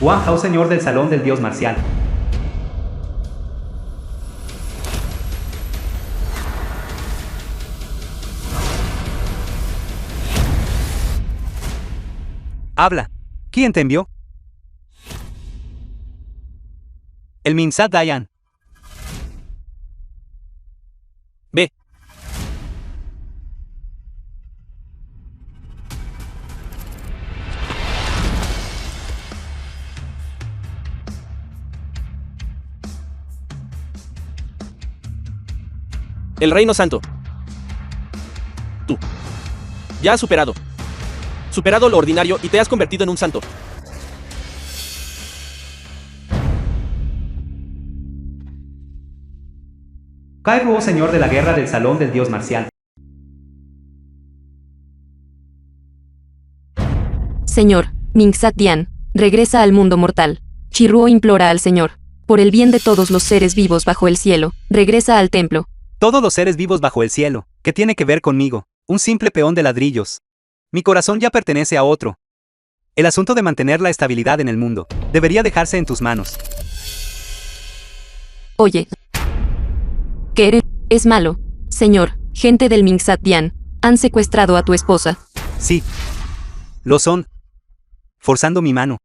Wang Hao, señor del salón del dios marcial. Habla. ¿Quién te envió? El Minsat Dayan. Ve. El Reino Santo. Tú. Ya has superado lo ordinario y te has convertido en un santo. Kai Ruo, señor de la guerra del salón del dios marcial. Señor, Mingsat Dian, regresa al mundo mortal. Chiruo implora al Señor. Por el bien de todos los seres vivos bajo el cielo, regresa al templo. Todos los seres vivos bajo el cielo, ¿qué tiene que ver conmigo? Un simple peón de ladrillos. Mi corazón ya pertenece a otro. El asunto de mantener la estabilidad en el mundo debería dejarse en tus manos. Oye. ¿Qué eres? Es malo. Señor, gente del Mingsat Dian, han secuestrado a tu esposa. Sí. Lo son. Forzando mi mano.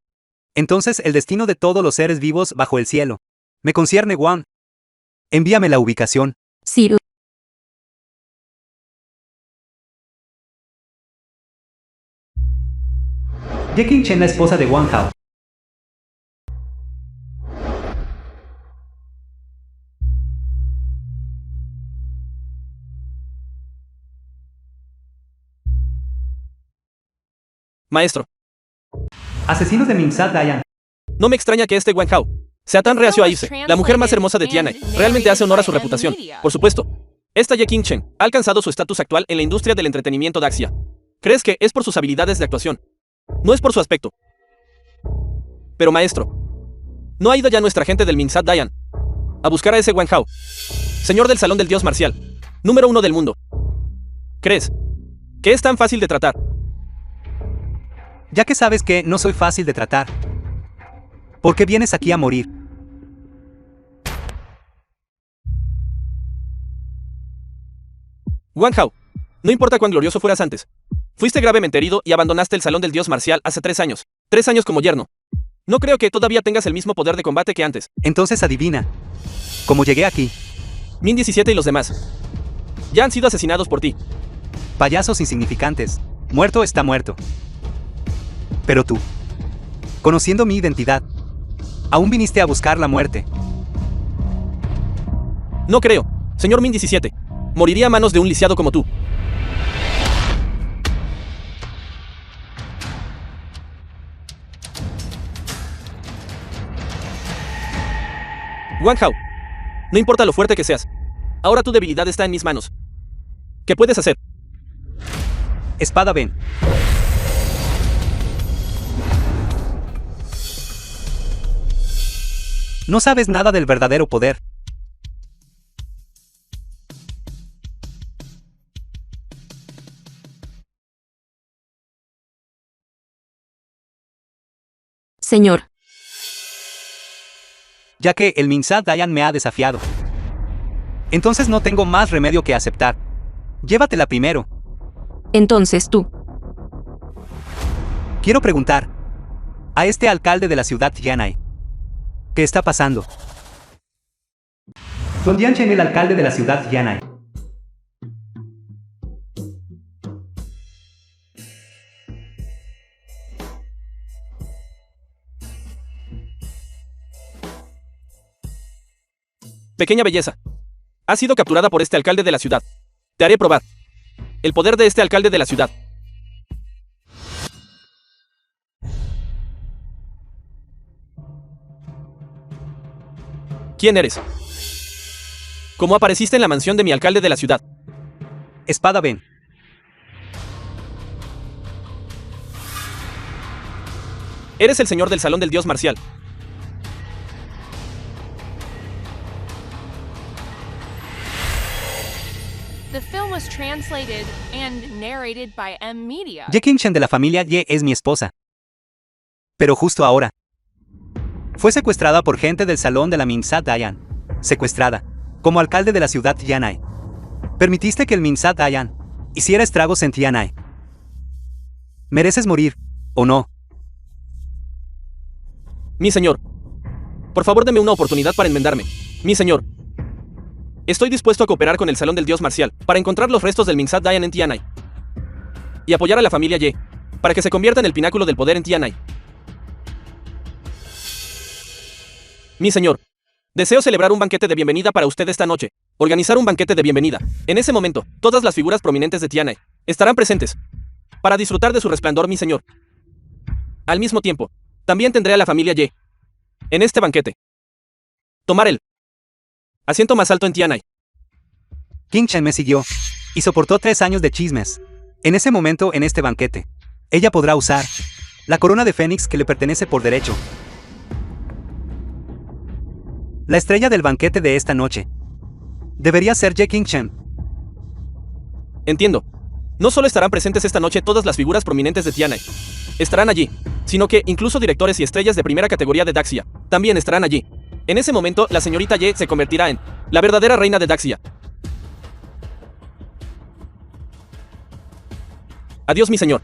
Entonces el destino de todos los seres vivos bajo el cielo me concierne, Wang. Envíame la ubicación. Ciro. Jackie Chen, la esposa de Wang Hao. Maestro, Asesinos de Mingsat Dayan. no me extraña que este Wang Hao sea tan reacio a irse. La mujer más hermosa de Tianai realmente hace honor a su reputación. Por supuesto, esta Ye Qingchen ha alcanzado su estatus actual en la industria del entretenimiento de Axia. ¿Crees que es por sus habilidades de actuación? No es por su aspecto. Pero maestro, ¿no ha ido ya nuestra gente del Mingsat Dayan a buscar a ese Wang Hao, señor del salón del dios marcial, número 1 del mundo? ¿Crees que es tan fácil de tratar? Ya que sabes que no soy fácil de tratar, ¿por qué vienes aquí a morir? Wang Hao, no importa cuán glorioso fueras antes. Fuiste gravemente herido y abandonaste el salón del dios marcial hace 3 años. 3 años como yerno. No creo que todavía tengas el mismo poder de combate que antes. Entonces adivina. ¿Cómo llegué aquí? Min 17 y los demás ya han sido asesinados por ti. Payasos insignificantes. Muerto está muerto. Pero tú, conociendo mi identidad, aún viniste a buscar la muerte. No creo, señor Min 17. Moriría a manos de un lisiado como tú. Wang Hao, no importa lo fuerte que seas, ahora tu debilidad está en mis manos. ¿Qué puedes hacer? Espada, ven. No sabes nada del verdadero poder. Señor. Ya que el Mingsat Dayan me ha desafiado. Entonces no tengo más remedio que aceptar. Llévatela primero. Entonces tú. Quiero preguntar a este alcalde de la ciudad Tianai, ¿qué está pasando? Don Jian Chen, el alcalde de la ciudad Yanai. Pequeña belleza. Has sido capturada por este alcalde de la ciudad. Te haré probar el poder de este alcalde de la ciudad. ¿Quién eres? ¿Cómo apareciste en la mansión de mi alcalde de la ciudad? Espada, ven. Eres el señor del salón del dios marcial. The film was translated and narrated by M Media. Ye Qingchen de la familia Ye es mi esposa. Pero justo ahora, Fue secuestrada por gente del salón de la Minsat Dayan. Secuestrada. Como alcalde de la ciudad Tianai. Permitiste que el Minsat Dayan hiciera estragos en Tianai. Mereces morir, ¿o no? Mi señor. Por favor, deme una oportunidad para enmendarme. Mi señor. Estoy dispuesto a cooperar con el Salón del Dios Marcial para encontrar los restos del Minsat Dayan en Tianai. Y apoyar a la familia Ye, para que se convierta en el pináculo del poder en Tianai. Mi señor. Deseo celebrar un banquete de bienvenida para usted esta noche. Organizar un banquete de bienvenida. En ese momento, todas las figuras prominentes de Tianai estarán presentes para disfrutar de su resplandor, mi señor. Al mismo tiempo, también tendré a la familia Ye en este banquete. Tomar el asiento más alto en Tianai. King Chen me siguió y soportó 3 años de chismes. En ese momento, en este banquete, ella podrá usar la corona de Fénix que le pertenece por derecho. La estrella del banquete de esta noche debería ser Ye King Chen. Entiendo. No solo estarán presentes esta noche todas las figuras prominentes de Tianai estarán allí, sino que incluso directores y estrellas de primera categoría de Daxia también estarán allí. En ese momento, la señorita Ye se convertirá en la verdadera reina de Daxia. Adiós, mi señor.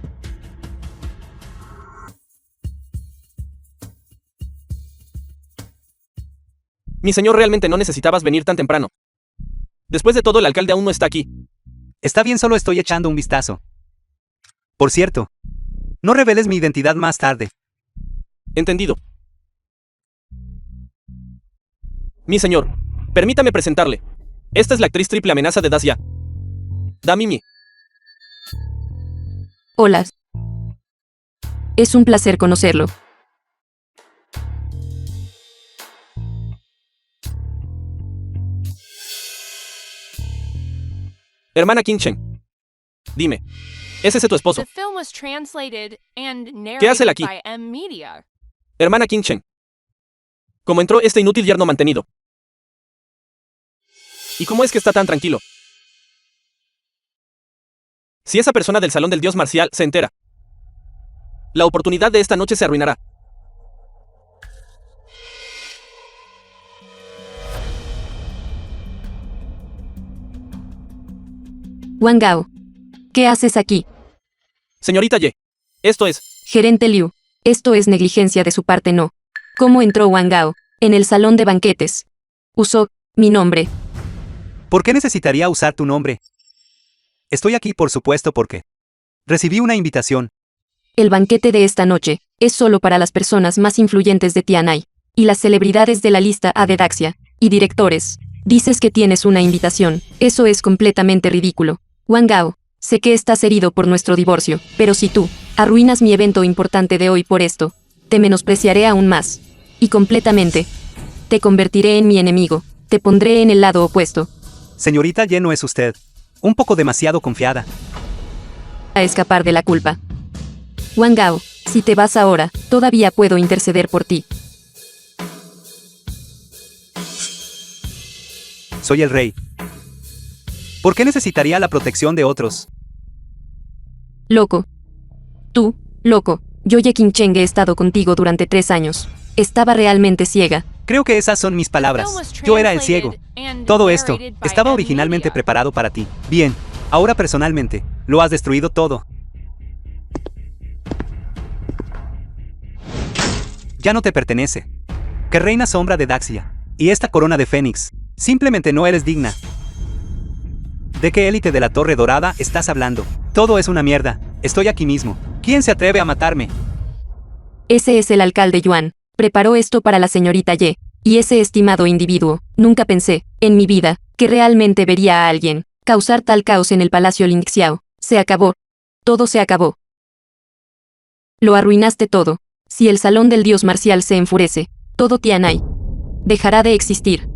Mi señor, realmente no necesitabas venir tan temprano. Después de todo, el alcalde aún no está aquí. Está bien, solo estoy echando un vistazo. Por cierto, no reveles mi identidad más tarde. Entendido. Mi señor, permítame presentarle. Esta es la actriz triple amenaza de Dacia. Damimi. Hola. Es un placer conocerlo. Hermana King Chen. Dime, ¿es ese tu esposo? The film was translated and ¿Qué hace él narrated aquí? by M Media. Hermana King Chen. ¿Cómo entró este inútil yerno mantenido? ¿Y cómo es que está tan tranquilo? Si esa persona del Salón del Dios Marcial se entera, la oportunidad de esta noche se arruinará. Wang Gao. ¿Qué haces aquí? Señorita Ye, esto es... Gerente Liu. Esto es negligencia de su parte, no. ¿Cómo entró Wang Gao en el salón de banquetes? Usó mi nombre. ¿Por qué necesitaría usar tu nombre? Estoy aquí, por supuesto, porque recibí una invitación. El banquete de esta noche es solo para las personas más influyentes de Tianai y las celebridades de la lista A de Daxia y directores. Dices que tienes una invitación. Eso es completamente ridículo. Wang Gao, sé que estás herido por nuestro divorcio, pero si tú arruinas mi evento importante de hoy por esto, te menospreciaré aún más. Y completamente. Te convertiré en mi enemigo. Te pondré en el lado opuesto. Señorita Ye, no es usted un poco demasiado confiada. A escapar de la culpa. Wang Gao, si te vas ahora, todavía puedo interceder por ti. Soy el rey. ¿Por qué necesitaría la protección de otros? Loco. Tú, loco. Yo Ye King Chen he estado contigo durante 3 años. Estaba realmente ciega. Creo que esas son mis palabras. Yo era el ciego. Todo esto estaba originalmente preparado para ti. Bien, ahora personalmente, lo has destruido todo. Ya no te pertenece. Que reina sombra de Daxia. Y esta corona de Fénix. Simplemente no eres digna. ¿De qué élite de la Torre Dorada estás hablando? Todo es una mierda. Estoy aquí mismo. ¿Quién se atreve a matarme? Ese es el alcalde Yuan. Preparó esto para la señorita Ye. Y ese estimado individuo, nunca pensé, en mi vida, que realmente vería a alguien causar tal caos en el Palacio Lingxiao. Se acabó. Todo se acabó. Lo arruinaste todo. Si el Salón del Dios Marcial se enfurece, todo Tianai dejará de existir.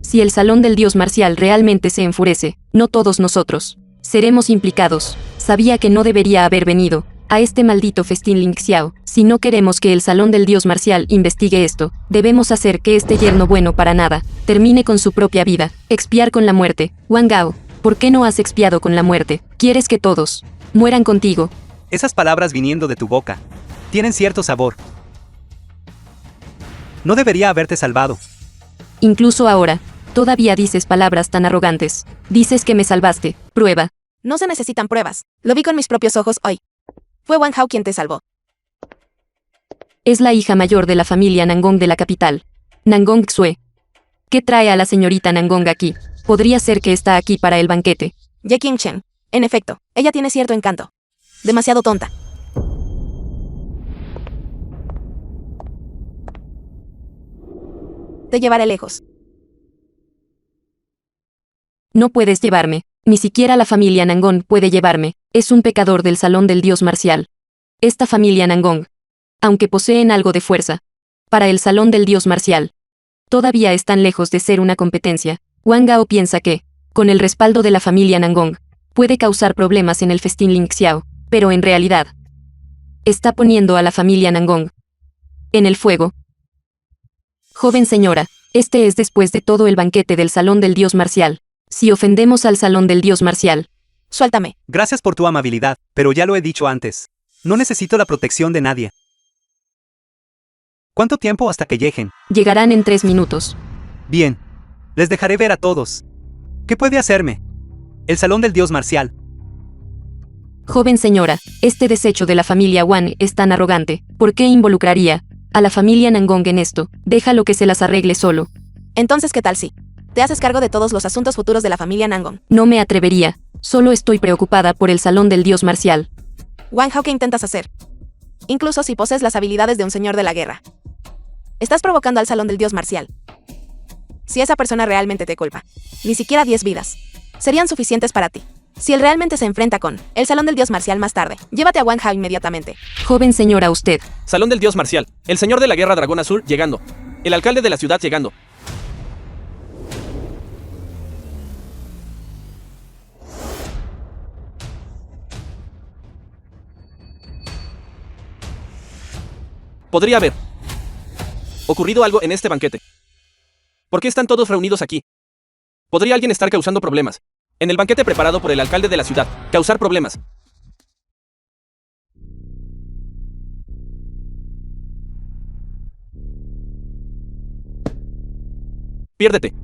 Si el Salón del Dios Marcial realmente se enfurece, no todos nosotros seremos implicados. Sabía que no debería haber venido a este maldito festín Lingxiao. Si no queremos que el Salón del Dios Marcial investigue esto, debemos hacer que este yerno bueno para nada termine con su propia vida, expiar con la muerte. Wang Gao, ¿por qué no has expiado con la muerte? ¿Quieres que todos mueran contigo? Esas palabras viniendo de tu boca tienen cierto sabor. No debería haberte salvado. Incluso ahora, todavía dices palabras tan arrogantes. Dices que me salvaste. Prueba. No se necesitan pruebas. Lo vi con mis propios ojos hoy. Fue Wang Hao quien te salvó. Es la hija mayor de la familia Nangong de la capital. Nangong Xue. ¿Qué trae a la señorita Nangong aquí? Podría ser que está aquí para el banquete. Ye Qingchen. En efecto, ella tiene cierto encanto. Demasiado tonta. Te llevaré lejos. No puedes llevarme. Ni siquiera la familia Nangong puede llevarme. Es un pecador del salón del dios marcial. Esta familia Nangong, aunque poseen algo de fuerza, para el salón del dios marcial, todavía están lejos de ser una competencia. Wang Gao piensa que, con el respaldo de la familia Nangong, puede causar problemas en el festín Ling Xiao, pero en realidad, está poniendo a la familia Nangong en el fuego. Joven señora, este es después de todo el banquete del salón del dios marcial. Si ofendemos al salón del dios marcial, Suéltame. Gracias por tu amabilidad, pero ya lo he dicho antes. No necesito la protección de nadie. ¿Cuánto tiempo hasta que lleguen? llegarán en 3 minutos. Bien. Les dejaré ver a todos. ¿Qué puede hacerme? El salón del dios marcial. Joven señora, este desecho de la familia Wan es tan arrogante. ¿Por qué involucraría a la familia Nangong en esto? Déjalo que se las arregle solo. Entonces, ¿qué tal si te haces cargo de todos los asuntos futuros de la familia Nangong? No me atrevería. Solo estoy preocupada por el salón del dios marcial. Wang Hao, ¿qué intentas hacer? Incluso si posees las habilidades de un señor de la guerra. Estás provocando al salón del dios marcial. Si esa persona realmente te culpa, ni siquiera 10 vidas serían suficientes para ti. Si él realmente se enfrenta con el salón del dios marcial más tarde, llévate a Wang Hao inmediatamente. Joven señora, usted. Salón del dios marcial. El señor de la guerra dragón azul llegando. El alcalde de la ciudad llegando. Podría haber ocurrido algo en este banquete. ¿Por qué están todos reunidos aquí? ¿Podría alguien estar causando problemas? En el banquete preparado por el alcalde de la ciudad, causar problemas. Piérdete.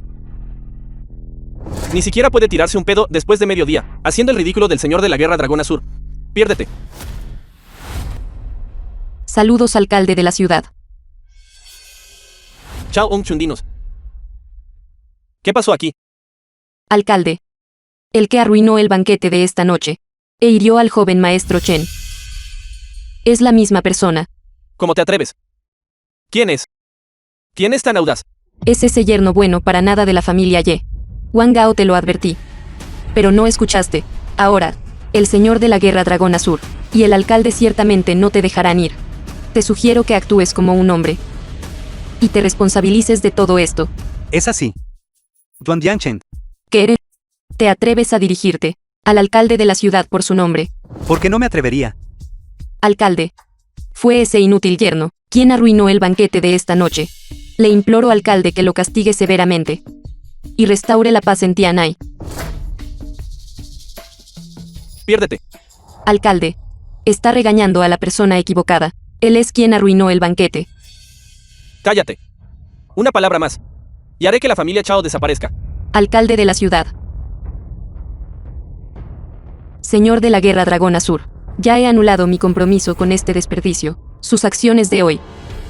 Ni siquiera puede tirarse un pedo después de mediodía, haciendo el ridículo del señor de la guerra dragón azul. Piérdete. Saludos, alcalde de la ciudad. Chao Ong Chundinos. ¿Qué pasó aquí? Alcalde. El que arruinó el banquete de esta noche e hirió al joven maestro Chen. Es la misma persona. ¿Cómo te atreves? ¿Quién es? ¿Quién es tan audaz? Es ese yerno bueno para nada de la familia Ye. Wang Gao, te lo advertí. Pero no escuchaste. Ahora, el señor de la guerra dragón azul y el alcalde ciertamente no te dejarán ir. Te sugiero que actúes como un hombre y te responsabilices de todo esto. Es así. Yuan Dianchen, ¿Qué eres? Te atreves a dirigirte al alcalde de la ciudad por su nombre. ¿por qué no me atrevería? Alcalde. Fue ese inútil yerno quien arruinó el banquete de esta noche. Le imploro, alcalde, que lo castigue severamente y restaure la paz en Tianai. Piérdete. Alcalde. Está regañando a la persona equivocada. Él es quien arruinó el banquete. Cállate. Una palabra más. Y haré que la familia Chao desaparezca. Alcalde de la ciudad. Señor de la guerra dragón azul. Ya he anulado mi compromiso con este desperdicio. Sus acciones de hoy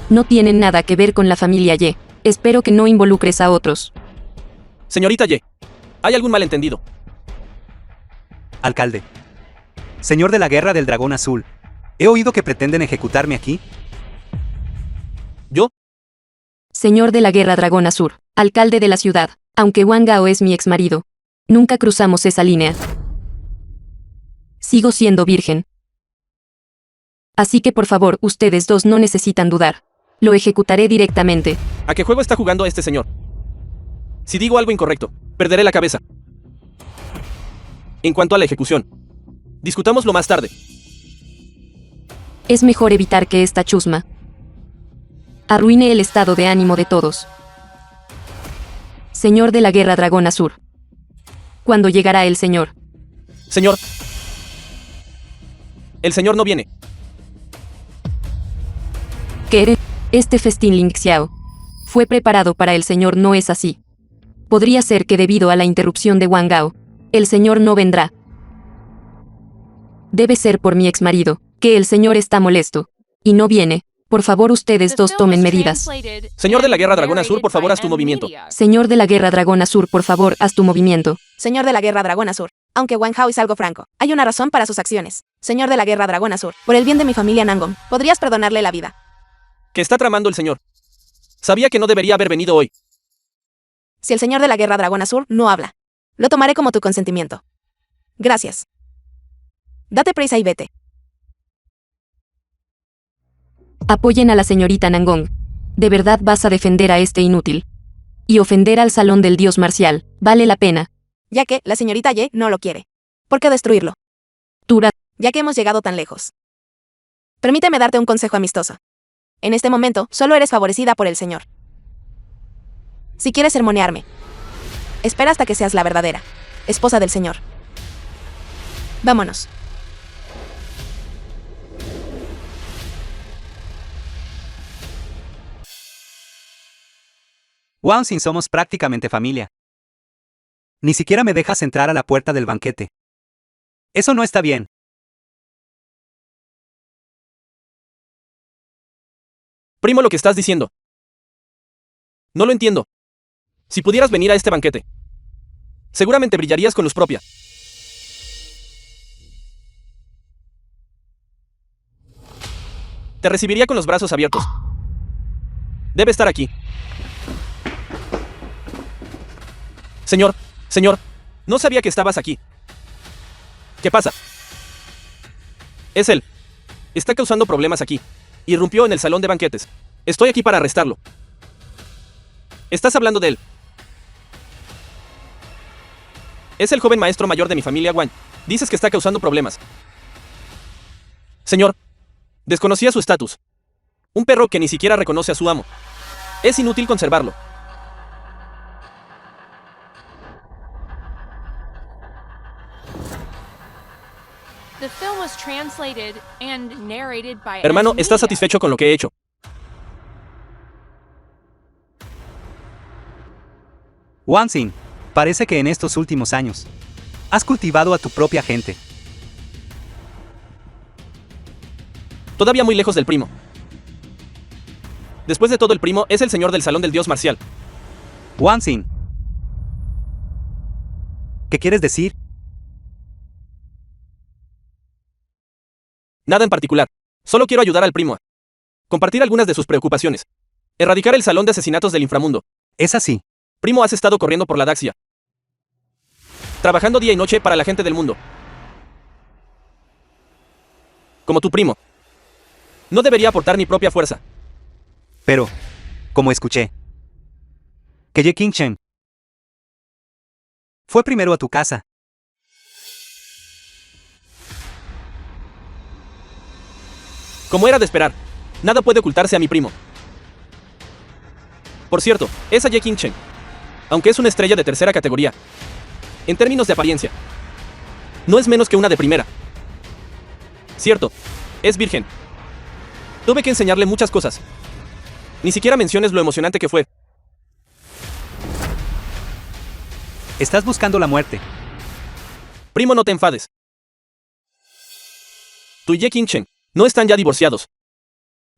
no tienen nada que ver con la familia Ye. Espero que no involucres a otros. Señorita Ye, ¿hay algún malentendido? Alcalde. Señor de la guerra del dragón azul. He oído que pretenden ejecutarme aquí. ¿Yo? Señor de la guerra dragón azul. Alcalde de la ciudad. Aunque Wang Gao es mi exmarido, nunca cruzamos esa línea. Sigo siendo virgen. Así que por favor, ustedes dos no necesitan dudar. Lo ejecutaré directamente. ¿A qué juego está jugando este señor? Si digo algo incorrecto, perderé la cabeza. En cuanto a la ejecución, discutámoslo más tarde. Es mejor evitar que esta chusma arruine el estado de ánimo de todos. Señor de la guerra dragón azul. ¿Cuándo llegará el señor? Señor. El señor no viene. ¿Qué eres? Este festín Ling Xiao fue preparado para el señor, ¿no es así? Podría ser que debido a la interrupción de Wang Gao, el señor no vendrá. Debe ser por mi exmarido, que el señor está molesto. Y no viene. Por favor, ustedes dos tomen medidas. Señor de la Guerra Dragón Azul, por favor, haz tu movimiento. Señor de la Guerra Dragón Azul, por favor, haz tu movimiento. Señor de la Guerra Dragón Azul. Aunque Wang Hao es algo franco, hay una razón para sus acciones. Señor de la Guerra Dragón Azul, por el bien de mi familia Nangong, ¿podrías perdonarle la vida? ¿Qué está tramando el señor? Sabía que no debería haber venido hoy. Si el señor de la Guerra Dragón Azul no habla, lo tomaré como tu consentimiento. Gracias. Date prisa y vete. Apoyen a la señorita Nangong. ¿De verdad vas a defender a este inútil? Y ofender al salón del dios marcial, vale la pena. Ya que la señorita Ye no lo quiere. ¿Por qué destruirlo? Tura, Ya que hemos llegado tan lejos. Permíteme darte un consejo amistoso. En este momento, solo eres favorecida por el señor. Si quieres sermonearme, espera hasta que seas la verdadera esposa del señor. Vámonos. Wang Xin, somos prácticamente familia. Ni siquiera me dejas entrar a la puerta del banquete. Eso no está bien. Primo, lo que estás diciendo. No lo entiendo. Si pudieras venir a este banquete, seguramente brillarías con luz propia. Te recibiría con los brazos abiertos. Debe estar aquí. Señor, no sabía que estabas aquí. ¿Qué pasa? Es él. Está causando problemas aquí. Irrumpió en el salón de banquetes. Estoy aquí para arrestarlo. Estás hablando de él. Es el joven maestro mayor de mi familia Wang. Dices que está causando problemas. Señor, desconocía su estatus. Un perro que ni siquiera reconoce a su amo. Es inútil conservarlo. The film was translated and narrated by Hermano, Edge ¿estás Media. satisfecho con lo que he hecho? Wang Xin, parece que en estos últimos años has cultivado a tu propia gente. Todavía muy lejos del primo. Después de todo, el primo es el señor del salón del dios marcial. Wang Xin, ¿qué quieres decir? Nada en particular. Solo quiero ayudar al primo a compartir algunas de sus preocupaciones. Erradicar el salón de asesinatos del inframundo. Es así. Primo, has estado corriendo por la Daxia, trabajando día y noche para la gente del mundo. Como tu primo. No debería aportar mi propia fuerza. Pero, como escuché, que Ye Qingchen fue primero a tu casa. Como era de esperar, nada puede ocultarse a mi primo. Por cierto, esa Ye Qingchen, aunque es una estrella de tercera categoría, en términos de apariencia, no es menos que una de primera. Cierto, es virgen. Tuve que enseñarle muchas cosas. Ni siquiera menciones lo emocionante que fue. Estás buscando la muerte. Primo, no te enfades. Tú y Ye Qingchen no están ya divorciados.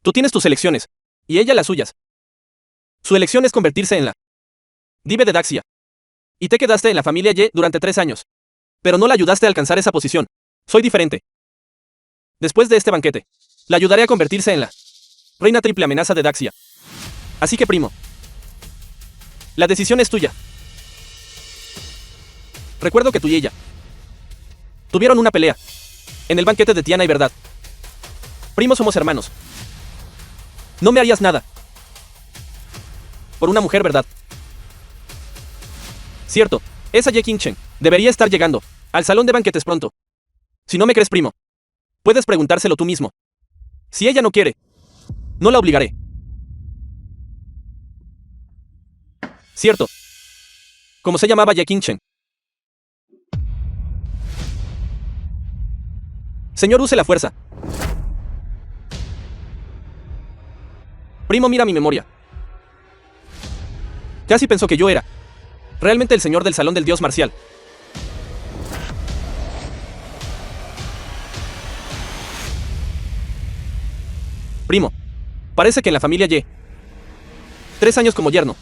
Tú tienes tus elecciones, y ella las suyas. Su elección es convertirse en la diva de Daxia. Y te quedaste en la familia Ye durante 3 años. Pero no la ayudaste a alcanzar esa posición. Soy diferente. Después de este banquete, la ayudaré a convertirse en la reina triple amenaza de Daxia. Así que, primo, la decisión es tuya. Recuerdo que tú y ella tuvieron una pelea en el banquete de Tiana y Verdad. Primo, somos hermanos. No me harías nada por una mujer, ¿verdad? Cierto, esa Ye Qingchen debería estar llegando al salón de banquetes pronto. Si no me crees, primo, puedes preguntárselo tú mismo. Si ella no quiere, no la obligaré. Cierto. ¿Cómo se llamaba Ye Qingchen? Señor, use la fuerza. Primo, mira mi memoria. Casi pensó que yo era realmente el señor del salón del dios marcial. Primo, parece que en la familia Ye, 3 años como yerno,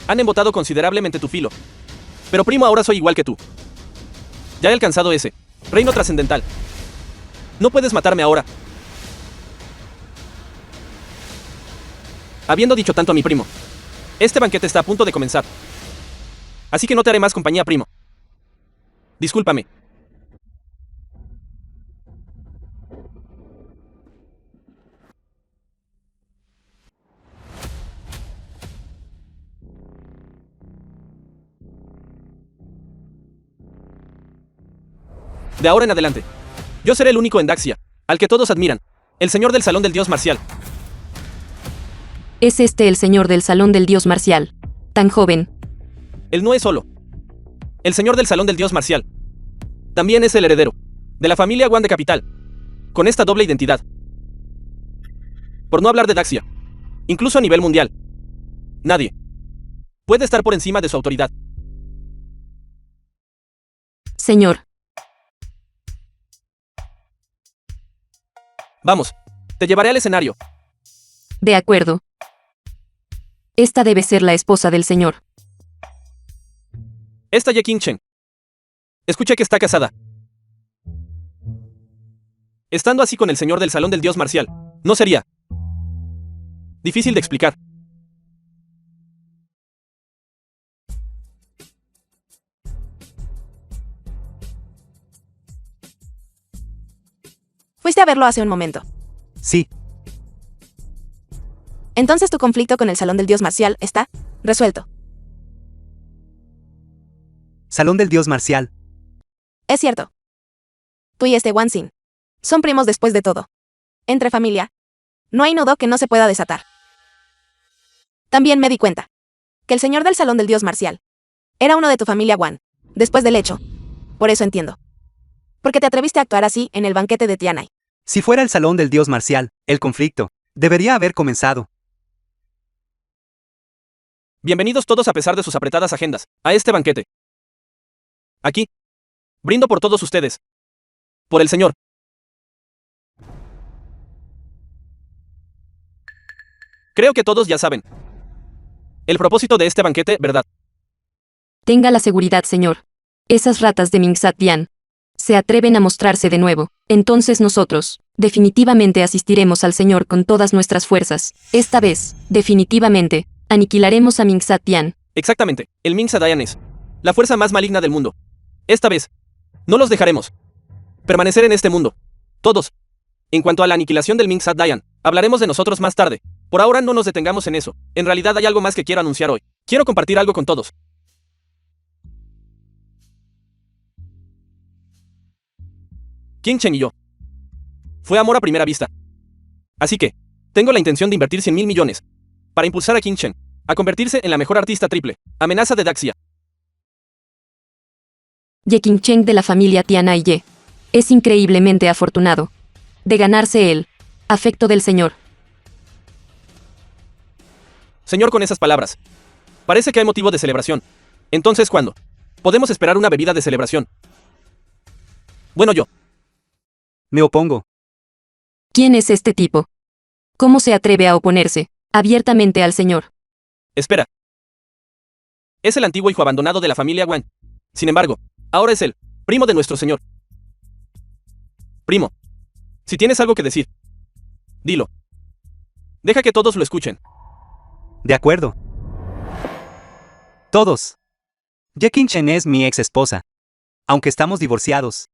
han embotado considerablemente tu filo. Pero primo, ahora soy igual que tú. Ya he alcanzado ese reino trascendental. No puedes matarme ahora. Habiendo dicho tanto a mi primo, este banquete está a punto de comenzar. Así que no te haré más compañía, primo. Discúlpame. De ahora en adelante, yo seré el único en Daxia, al que todos admiran, el señor del salón del dios marcial. ¿Es este el señor del salón del dios marcial? Tan joven. Él no es solo el señor del salón del dios marcial. También es el heredero de la familia Wan de Capital, con esta doble identidad. Por no hablar de Daxia, incluso a nivel mundial, nadie puede estar por encima de su autoridad. Señor. Vamos, te llevaré al escenario. De acuerdo. Esta debe ser la esposa del señor. Esta Ye Qingchen. Escuché que está casada. Estando así con el señor del salón del dios marcial, no sería difícil de explicar. Fuiste a verlo hace un momento. Sí, Entonces tu conflicto con el salón del dios marcial está resuelto. Salón del Dios Marcial. Es cierto. Tú y este Wan Xin son primos después de todo. Entre familia, no hay nudo que no se pueda desatar. También me di cuenta que el señor del salón del dios marcial era uno de tu familia Wan, después del hecho. Por eso entiendo. Porque te atreviste a actuar así en el banquete de Tianai. Si fuera el Salón del Dios Marcial, el conflicto debería haber comenzado. Bienvenidos todos a pesar de sus apretadas agendas, a este banquete. Aquí, brindo por todos ustedes. Por el señor. Creo que todos ya saben el propósito de este banquete, ¿verdad? Tenga la seguridad, señor. Esas ratas de Mingsat Dian se atreven a mostrarse de nuevo. Entonces nosotros, definitivamente asistiremos al señor con todas nuestras fuerzas. Esta vez, definitivamente, aniquilaremos a Mingsat Dian. Exactamente, el Ming Sadayan es la fuerza más maligna del mundo. Esta vez, no los dejaremos permanecer en este mundo. Todos. En cuanto a la aniquilación del Ming Sadayan, hablaremos de nosotros más tarde. Por ahora no nos detengamos en eso. En realidad hay algo más que quiero anunciar hoy. Quiero compartir algo con todos. Qingchen y yo. Fue amor a primera vista. Así que, tengo la intención de invertir 100.000 millones para impulsar a Qingchen a convertirse en la mejor artista triple amenaza de Daxia. Ye Qingchen de la familia Tianai Ye es increíblemente afortunado de ganarse el afecto del señor. Señor, con esas palabras, parece que hay motivo de celebración. Entonces, ¿cuándo podemos esperar una bebida de celebración? Bueno, yo. Me opongo. ¿Quién es este tipo? ¿Cómo se atreve a oponerse abiertamente al señor? Espera. Es el antiguo hijo abandonado de la familia Wan. Sin embargo, ahora es el primo de nuestro señor. Primo, si tienes algo que decir, dilo. Deja que todos lo escuchen. De acuerdo. Todos. Ye Qingchen es mi ex esposa. Aunque estamos divorciados.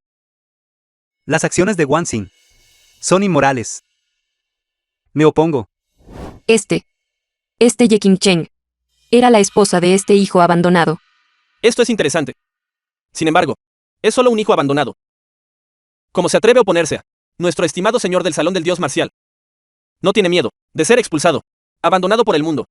Las acciones de Wan Xin son inmorales. Me opongo. Este Ye Qingchen era la esposa de este hijo abandonado. Esto es interesante. Sin embargo, es solo un hijo abandonado. ¿Cómo se atreve a oponerse a nuestro estimado señor del salón del dios marcial? No tiene miedo de ser expulsado, abandonado por el mundo.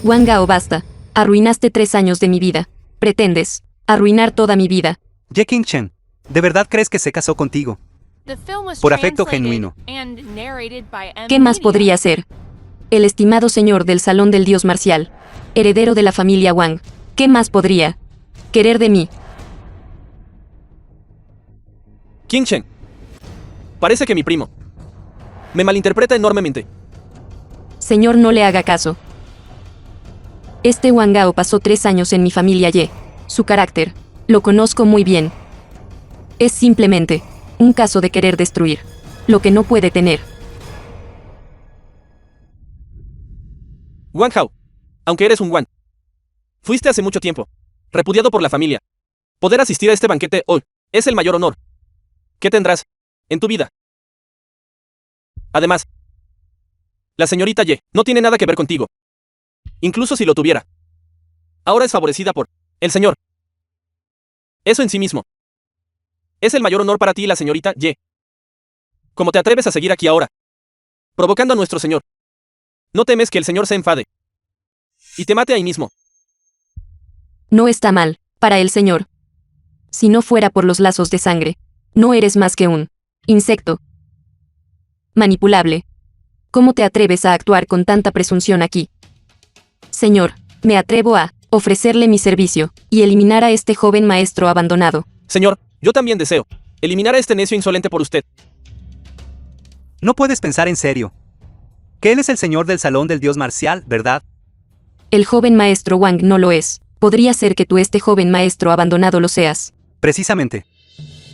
Wang Gao, basta. Arruinaste 3 años de mi vida. Pretendes arruinar toda mi vida. Ye Qingchen, ¿de verdad crees que se casó contigo? The film was Por afecto translated genuino. and narrated by M ¿Qué más Media. podría ser? El estimado señor del Salón del Dios Marcial. Heredero de la familia Wang. ¿Qué más podría querer de mí? Qing Chen. Parece que mi primo me malinterpreta enormemente. Señor, no le haga caso. Este Wang Gao pasó 3 años en mi familia Ye. Su carácter, lo conozco muy bien. Es simplemente un caso de querer destruir lo que no puede tener. Wang Hao, aunque eres un Wan, fuiste hace mucho tiempo repudiado por la familia. Poder asistir a este banquete hoy es el mayor honor que tendrás en tu vida. Además, la señorita Ye no tiene nada que ver contigo. Incluso si lo tuviera, ahora es favorecida por el señor. Eso en sí mismo es el mayor honor para ti y la señorita Ye. ¿Cómo te atreves a seguir aquí ahora, provocando a nuestro señor? ¿No temes que el señor se enfade y te mate ahí mismo? No está mal, para el señor. Si no fuera por los lazos de sangre, no eres más que un insecto manipulable. ¿Cómo te atreves a actuar con tanta presunción aquí? Señor, me atrevo a ofrecerle mi servicio y eliminar a este joven maestro abandonado. Señor, yo también deseo eliminar a este necio insolente por usted. No puedes pensar en serio que él es el señor del Salón del Dios Marcial, ¿verdad? El joven maestro Wang no lo es. Podría ser que tú, este joven maestro abandonado, lo seas. Precisamente.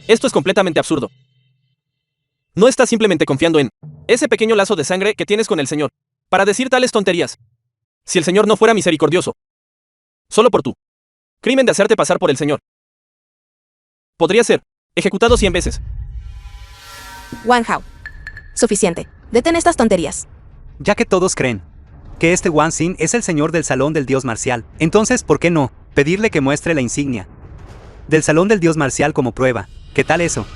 Esto es completamente absurdo. No estás simplemente confiando en ese pequeño lazo de sangre que tienes con el señor para decir tales tonterías. Si el señor no fuera misericordioso, solo por tu crimen de hacerte pasar por el señor, podría ser ejecutado 100 veces. Wang Hao. Suficiente. Detén estas tonterías. Ya que todos creen que este Wan Xin es el señor del Salón del Dios Marcial, entonces, ¿por qué no pedirle que muestre la insignia del Salón del Dios Marcial como prueba? ¿Qué tal eso?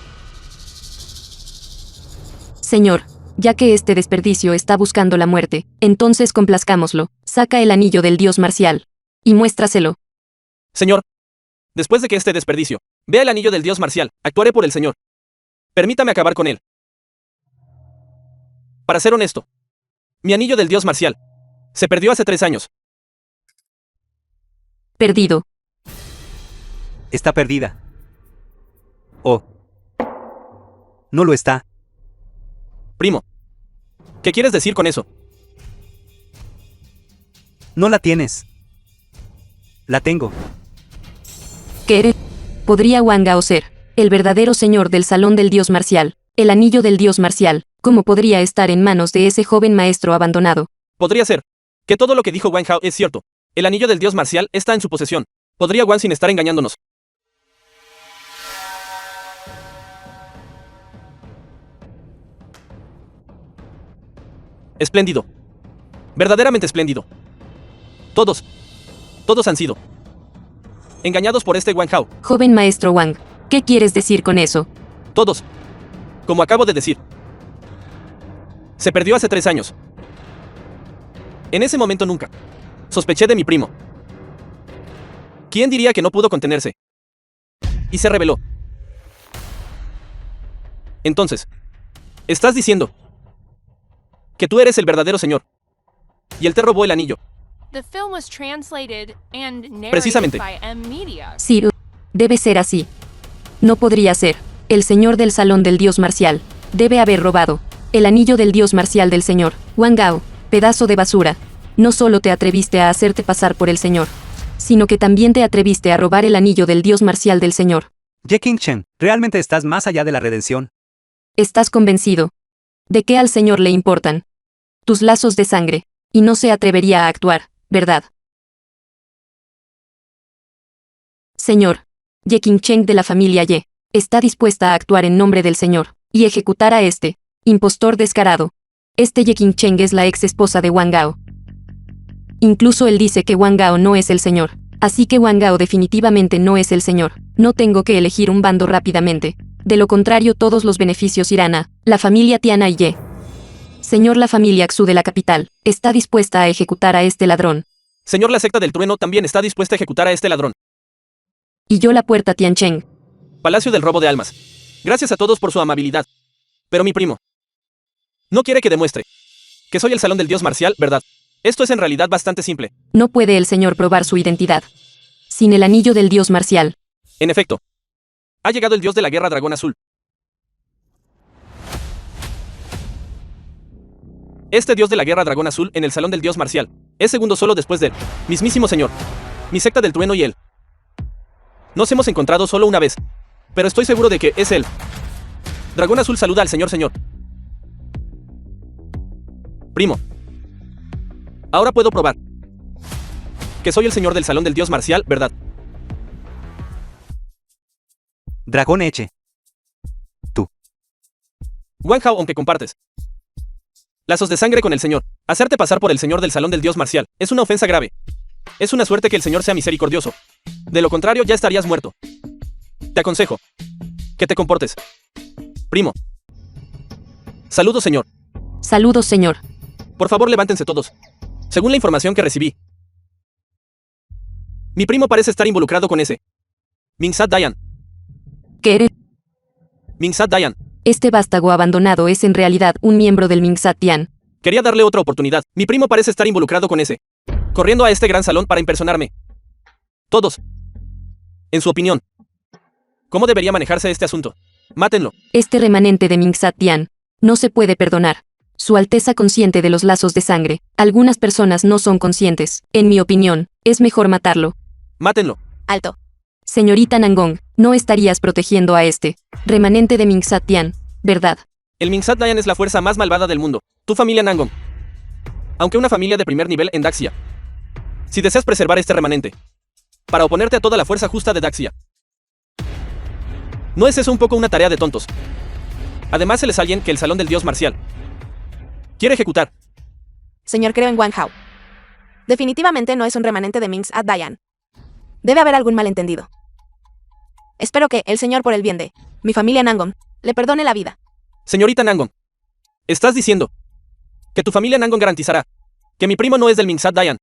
Señor, ya que este desperdicio está buscando la muerte, entonces complazcámoslo. Saca el anillo del Dios Marcial y muéstraselo. Señor, después de que este desperdicio vea el anillo del Dios Marcial, actuaré por el señor. Permítame acabar con él. Para ser honesto, mi anillo del Dios Marcial se perdió hace 3 años. Perdido. Está perdida. Oh. No lo está. Primo, ¿qué quieres decir con eso? No la tienes. La tengo. ¿Qué eres? ¿Podría Wang Gao ser el verdadero señor del Salón del Dios Marcial? El anillo del Dios Marcial, ¿cómo podría estar en manos de ese joven maestro abandonado? Podría ser que todo lo que dijo Wang Hao es cierto. El anillo del Dios Marcial está en su posesión. ¿Podría Wang Xin estar engañándonos? Espléndido. Verdaderamente espléndido. Todos han sido engañados por este Wang Hao. Joven maestro Wang, ¿qué quieres decir con eso? Todos. Como acabo de decir. Se perdió hace 3 años. En ese momento nunca sospeché de mi primo. ¿Quién diría que no pudo contenerse? Y se rebeló. Entonces, ¿estás diciendo que tú eres el verdadero señor y él te robó el anillo? The film was translated and narrated Precisamente. by M Media. Sí, debe ser así. No podría ser. El señor del Salón del Dios Marcial debe haber robado el anillo del Dios Marcial del señor. Wang Gao, pedazo de basura. No solo te atreviste a hacerte pasar por el señor, sino que también te atreviste a robar el anillo del Dios Marcial del señor. Ye Qingchen, realmente estás más allá de la redención. ¿Estás convencido de que al señor le importan tus lazos de sangre y no se atrevería a actuar, verdad? Señor, Ye Qingchen de la familia Ye está dispuesta a actuar en nombre del señor y ejecutar a este impostor descarado. Este Ye Qingchen es la ex esposa de Wang Gao. Incluso él dice que Wang Gao no es el señor, así que Wang Gao definitivamente no es el señor. No tengo que elegir un bando rápidamente. De lo contrario, todos los beneficios irán a la familia Tiana y Ye. Señor, la familia Xu de la capital está dispuesta a ejecutar a este ladrón. Señor, la secta del trueno también está dispuesta a ejecutar a este ladrón. Y yo, la puerta Tiancheng. Palacio del robo de almas. Gracias a todos por su amabilidad. Pero mi primo no quiere que demuestre Que soy el salón del dios marcial, ¿verdad? Esto es en realidad bastante simple. No puede el señor probar su identidad. Sin el anillo del dios marcial. En efecto. Ha llegado el dios de la guerra dragón azul. Este dios de la guerra dragón azul en el salón del dios marcial es segundo solo después del mismísimo señor. Mi secta del trueno y él. Nos hemos encontrado solo una vez, pero estoy seguro de que es él. Dragón azul saluda al señor. Primo. Ahora puedo probar que soy el señor del salón del dios marcial, ¿verdad? Dragón Eche. Wang Hao, aunque compartes lazos de sangre con el señor, hacerte pasar por el señor del salón del dios marcial es una ofensa grave. Es una suerte que el señor sea misericordioso. De lo contrario, ya estarías muerto. Te aconsejo que te comportes. Primo. Saludos, señor. Saludos, señor. Por favor, levántense todos. Según la información que recibí, mi primo parece estar involucrado con ese Mingsat Dayan. ¿Qué eres? Mingsat Dayan. Este vástago abandonado es en realidad un miembro del Mingsat Tian. Quería darle otra oportunidad. Mi primo parece estar involucrado con ese. Corriendo a este gran salón para impersonarme. Todos. En su opinión, ¿cómo debería manejarse este asunto? Mátenlo. Este remanente de Mingsat Tian no se puede perdonar. Su Alteza consciente de los lazos de sangre. Algunas personas no son conscientes. En mi opinión, es mejor matarlo. Mátenlo. Alto. Señorita Nangong, no estarías protegiendo a este remanente de Mingsat Tian, ¿verdad? El Mingsat Dayan es la fuerza más malvada del mundo. Tu familia Nangong. Aunque una familia de primer nivel en Daxia. Si deseas preservar este remanente, para oponerte a toda la fuerza justa de Daxia. ¿No es eso un poco una tarea de tontos? Además, él es alguien que el salón del dios marcial quiere ejecutar. Señor, creo en Wang Hao. Definitivamente no es un remanente de Mingsat Dayan. Debe haber algún malentendido. Espero que el señor, por el bien de mi familia Nangong, le perdone la vida. Señorita Nangong, ¿estás diciendo que tu familia Nangong garantizará que mi primo no es del Mingsat Dayan?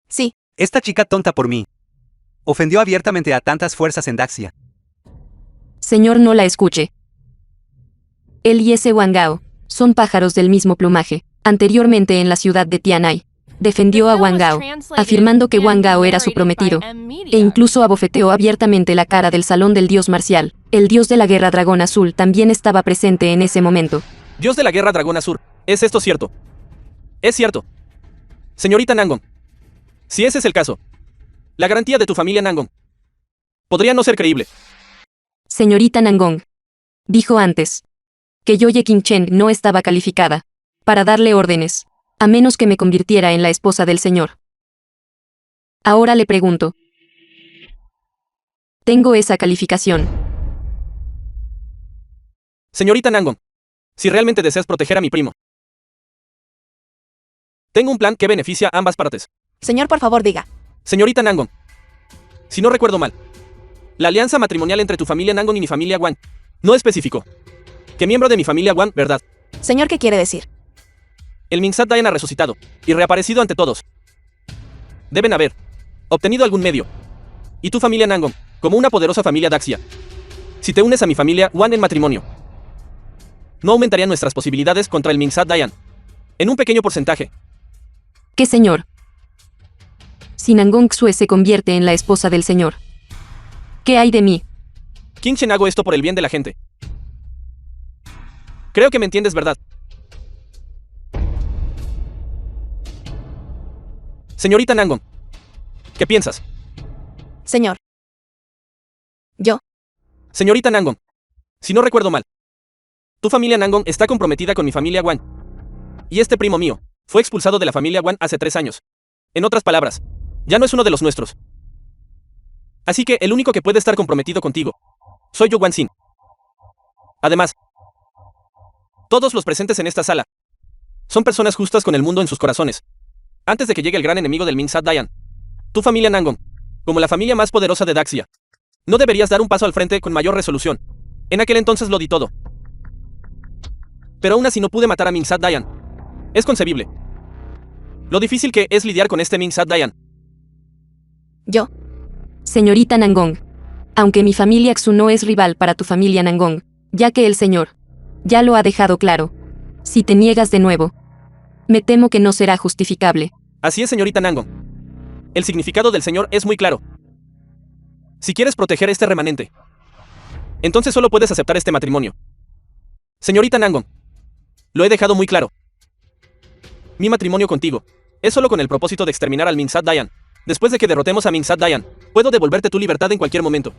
Sí, Esta chica tonta por mí. Ofendió abiertamente a tantas fuerzas en Daxia. Señor, no la escuche. Él y ese Wang Hao son pájaros del mismo plumaje. Anteriormente en la ciudad de Tianai, defendió a Wang Hao, afirmando que Wang Hao era su prometido, e incluso abofeteó abiertamente la cara del salón del dios marcial. El dios de la guerra dragón azul también estaba presente en ese momento. Dios de la guerra dragón azul, ¿es esto cierto? Es cierto. Señorita Nangong, si ese es el caso, la garantía de tu familia Nangong podría no ser creíble. Señorita Nangong dijo antes que yo Ye Qingchen no estaba calificada para darle órdenes, a menos que me convirtiera en la esposa del señor. Ahora le pregunto. Tengo esa calificación. Señorita Nangong, si realmente deseas proteger a mi primo, tengo un plan que beneficia a ambas partes. señor, por favor, diga. Señorita Nangong, si no recuerdo mal, la alianza matrimonial entre tu familia Nangong y mi familia Wang no especificó que miembro de mi familia Wang, ¿verdad? Señor, ¿qué quiere decir? El Mingsat Dayan ha resucitado y reaparecido ante todos. Deben haber obtenido algún medio. Y tu familia Nangong, como una poderosa familia Daxia, si te unes a mi familia Wang en matrimonio, no aumentarían nuestras posibilidades contra el Mingsat Dayan en un pequeño porcentaje. ¿Qué señor? Si Nangong Xue se convierte en la esposa del señor, ¿qué hay de mí? Qingchen, hago esto por el bien de la gente. Creo que me entiendes, ¿verdad? Señorita Nangong, ¿qué piensas? Señor. Yo. Señorita Nangong, si no recuerdo mal, tu familia Nangong está comprometida con mi familia Wang. Y este primo mío fue expulsado de la familia Wang hace 3 años. En otras palabras, ya no es uno de los nuestros. Así que el único que puede estar comprometido contigo soy yo, Wan Xin. Además, todos los presentes en esta sala son personas justas con el mundo en sus corazones. Antes de que llegue el gran enemigo del Mingsat Dayan, tu familia Nangong, como la familia más poderosa de Daxia, no deberías dar un paso al frente con mayor resolución. En aquel entonces lo di todo. Pero aún así no pude matar a Mingsat Dayan. Es concebible lo difícil que es lidiar con este Mingsat Dayan. Yo. Señorita Nangong, aunque mi familia Xu no es rival para tu familia Nangong, ya que el señor Ya lo ha dejado claro. Si te niegas de nuevo, me temo que no será justificable. Así es, señorita Nangon. El significado del Señor es muy claro. Si quieres proteger este remanente, entonces solo puedes aceptar este matrimonio. Señorita Nangon, lo he dejado muy claro. Mi matrimonio contigo es solo con el propósito de exterminar al Minsat Dayan. Después de que derrotemos a Minsat Dayan, puedo devolverte tu libertad en cualquier momento.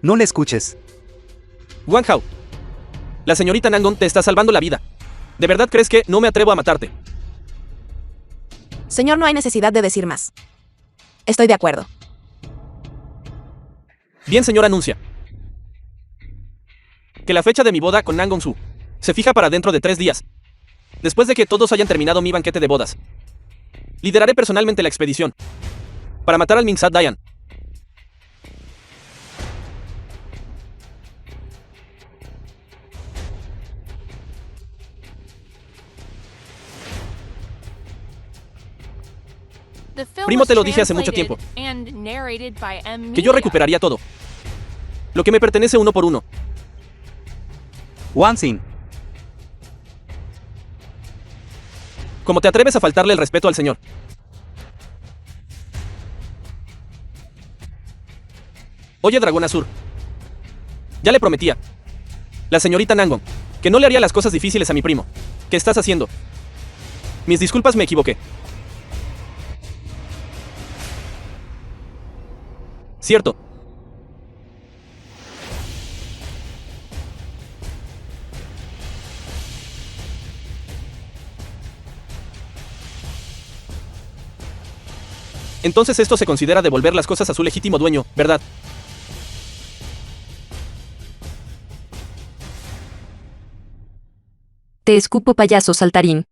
No le escuches. Wang Hao, la señorita Nangon te está salvando la vida. ¿De verdad crees que no me atrevo a matarte? Señor, no hay necesidad de decir más. Estoy de acuerdo. Bien, señor, anuncia que la fecha de mi boda con Nangon Su se fija para dentro de 3 días. Después de que todos hayan terminado mi banquete de bodas, lideraré personalmente la expedición para matar al Minsat Dayan. The film Primo, was te lo dije hace mucho tiempo, translated and narrated by M. que yo Media. recuperaría todo lo que me pertenece uno por uno. Wan Xin, ¿Cómo te atreves a faltarle el respeto al señor? Oye, Dragón Azur, ya le prometía la señorita Nangon que no le haría las cosas difíciles a mi primo. ¿Qué estás haciendo? Mis disculpas, me equivoqué. Cierto. Entonces esto se considera devolver las cosas a su legítimo dueño, ¿verdad? Te escupo, payaso saltarín.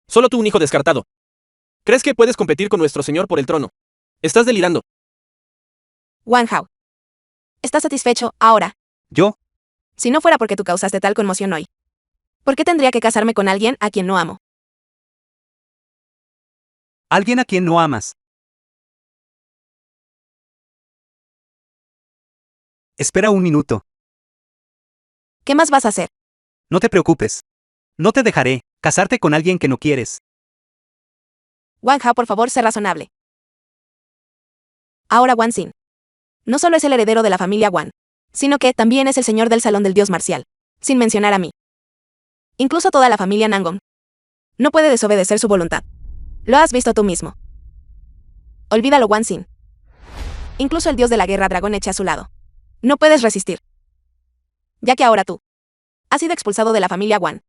Solo tú, un hijo descartado. ¿Crees que puedes competir con nuestro señor por el trono? Estás delirando. Wang Hao. ¿Estás satisfecho ahora? yo, Si no fuera porque tú causaste tal conmoción hoy, ¿por qué tendría que casarme con alguien a quien no amo? alguien a quien no amas. Espera un minuto. ¿Qué más vas a hacer? No te preocupes. No te dejaré casarte con alguien que no quieres. Wang Hao, por favor, sé razonable. Ahora Wan Xin no solo es el heredero de la familia Wan, sino que también es el señor del Salón del Dios Marcial, sin mencionar a mí. Incluso toda la familia Nangon no puede desobedecer su voluntad. Lo has visto tú mismo. Olvídalo, Wan Xin. Incluso el dios de la guerra dragón echa a su lado. No puedes resistir. Ya que ahora tú has sido expulsado de la familia Wan.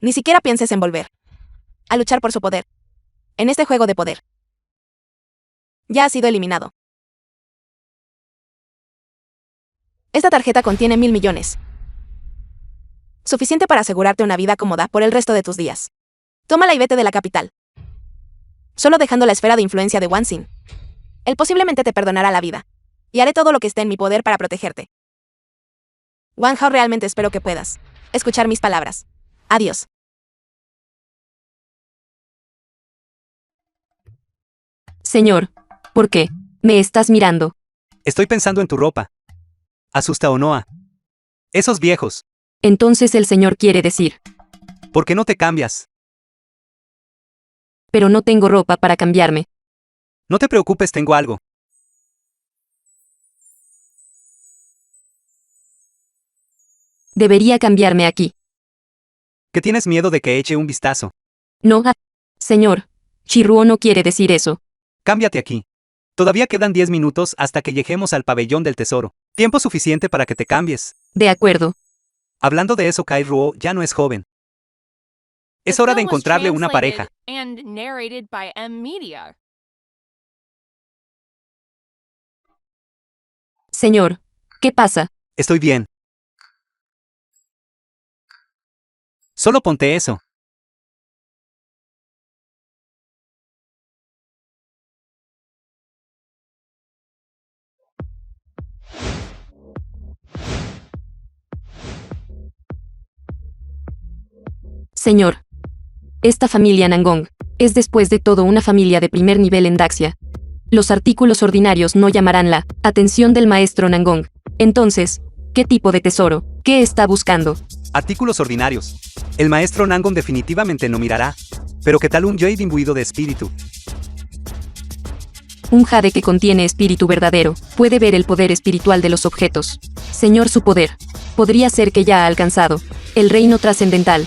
Ni siquiera pienses en volver a luchar por su poder. En este juego de poder. Ya has sido eliminado. Esta tarjeta contiene 1.000 millones. Suficiente para asegurarte una vida cómoda por el resto de tus días. Tómala y vete de la capital. Solo dejando la esfera de influencia de Wan Xin. Él posiblemente te perdonará la vida. Y haré todo lo que esté en mi poder para protegerte. Wang Hao, realmente espero que puedas escuchar mis palabras. Adiós. Señor, ¿por qué me estás mirando? Estoy pensando en tu ropa. Asusta o Noa. Esos viejos. Entonces el señor quiere decir, ¿Por qué no te cambias? pero no tengo ropa para cambiarme. No te preocupes, tengo algo. Debería cambiarme aquí. ¿Que tienes miedo de que eche un vistazo? No, señor. Chiruo no quiere decir eso. Cámbiate aquí. Todavía quedan 10 minutos hasta que lleguemos al pabellón del tesoro. Tiempo suficiente para que te cambies. De acuerdo. Hablando de eso, Kai Ruo ya no es joven. Es The hora de film was encontrarle una pareja. translated and narrated by M. Media. Señor, ¿qué pasa? Estoy bien. Solo ponte eso. Señor. Esta familia Nangong es después de todo una familia de primer nivel en Daxia. Los artículos ordinarios no llamarán la atención del maestro Nangong. Entonces, ¿qué tipo de tesoro? ¿Qué está buscando? Artículos ordinarios. El maestro Nangon definitivamente no mirará. Pero ¿qué tal un jade imbuido de espíritu? Un jade que contiene espíritu verdadero puede ver el poder espiritual de los objetos. Señor, su poder. Podría ser que ya ha alcanzado el reino trascendental.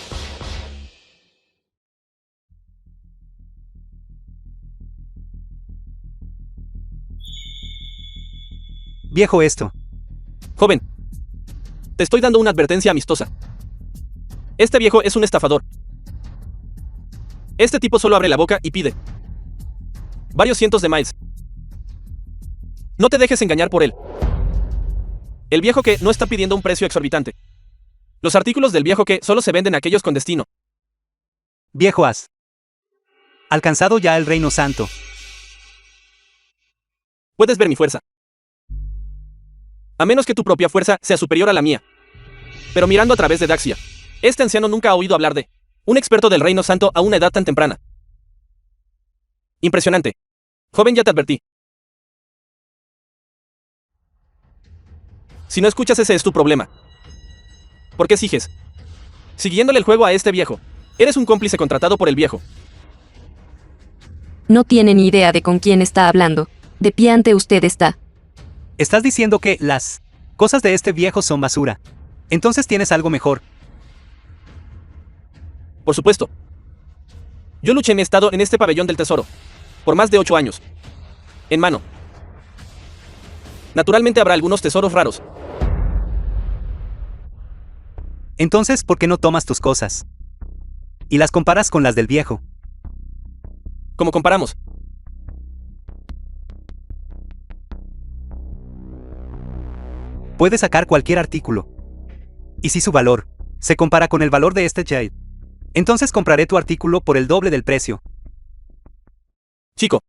Viejo esto. Joven, te estoy dando una advertencia amistosa. Este viejo es un estafador. Este tipo solo abre la boca y pide varios cientos de miles. No te dejes engañar por él. El viejo que no está pidiendo un precio exorbitante. Los artículos del viejo que solo se venden a aquellos con destino. Viejo has alcanzado ya el reino santo. Puedes ver mi fuerza. A menos que tu propia fuerza sea superior a la mía. Pero mirando a través de Daxia, este anciano nunca ha oído hablar de un experto del reino santo a una edad tan temprana. Impresionante. Joven, ya te advertí. Si no escuchas, ese es tu problema. ¿Por qué sigues siguiéndole el juego a este viejo? Eres un cómplice contratado por el viejo. No tiene ni idea de con quién está hablando. De pie ante usted está. Estás diciendo que las cosas de este viejo son basura. Entonces tienes algo mejor. Por supuesto. Yo luché mi estado en este pabellón del tesoro por más de 8 años. En mano. Naturalmente habrá algunos tesoros raros. Entonces, ¿por qué no tomas tus cosas y las comparas con las del viejo? ¿Cómo comparamos? Puedes sacar cualquier artículo. Y si su valor se compara con el valor de este jade, entonces compraré tu artículo por el doble del precio. Chico.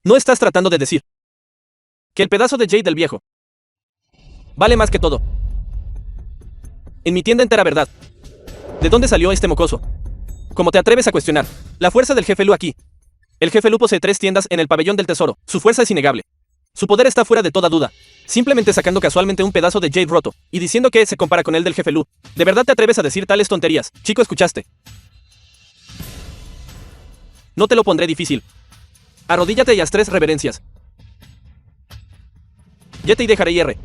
¿No estás tratando de decir que el pedazo de jade del viejo vale más que todo? En mi tienda entera, ¿verdad? ¿De dónde salió este mocoso? ¿Cómo te atreves a cuestionar la fuerza del jefe Lu aquí? El jefe Lu posee 3 tiendas en el pabellón del tesoro. Su fuerza es innegable. Su poder está fuera de toda duda. Simplemente sacando casualmente un pedazo de jade roto y diciendo que se compara con el del jefe Lu. ¿De verdad te atreves a decir tales tonterías? Chico, ¿escuchaste? No te lo pondré difícil. Arrodíllate y haz 3 reverencias. Ya te dejaré ir.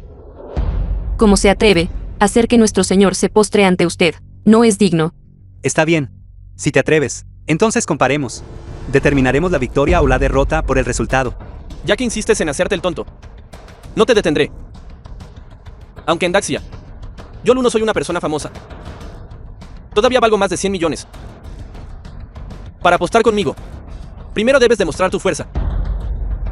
¿Cómo se atreve a hacer que nuestro señor se postre ante usted? No es digno. Está bien. Si te atreves, entonces comparemos. Determinaremos la victoria o la derrota por el resultado. Ya que insistes en hacerte el tonto, no te detendré. Aunque en Daxia, yo no soy una persona famosa. Todavía valgo más de 100 millones. Para apostar conmigo, primero debes demostrar tu fuerza.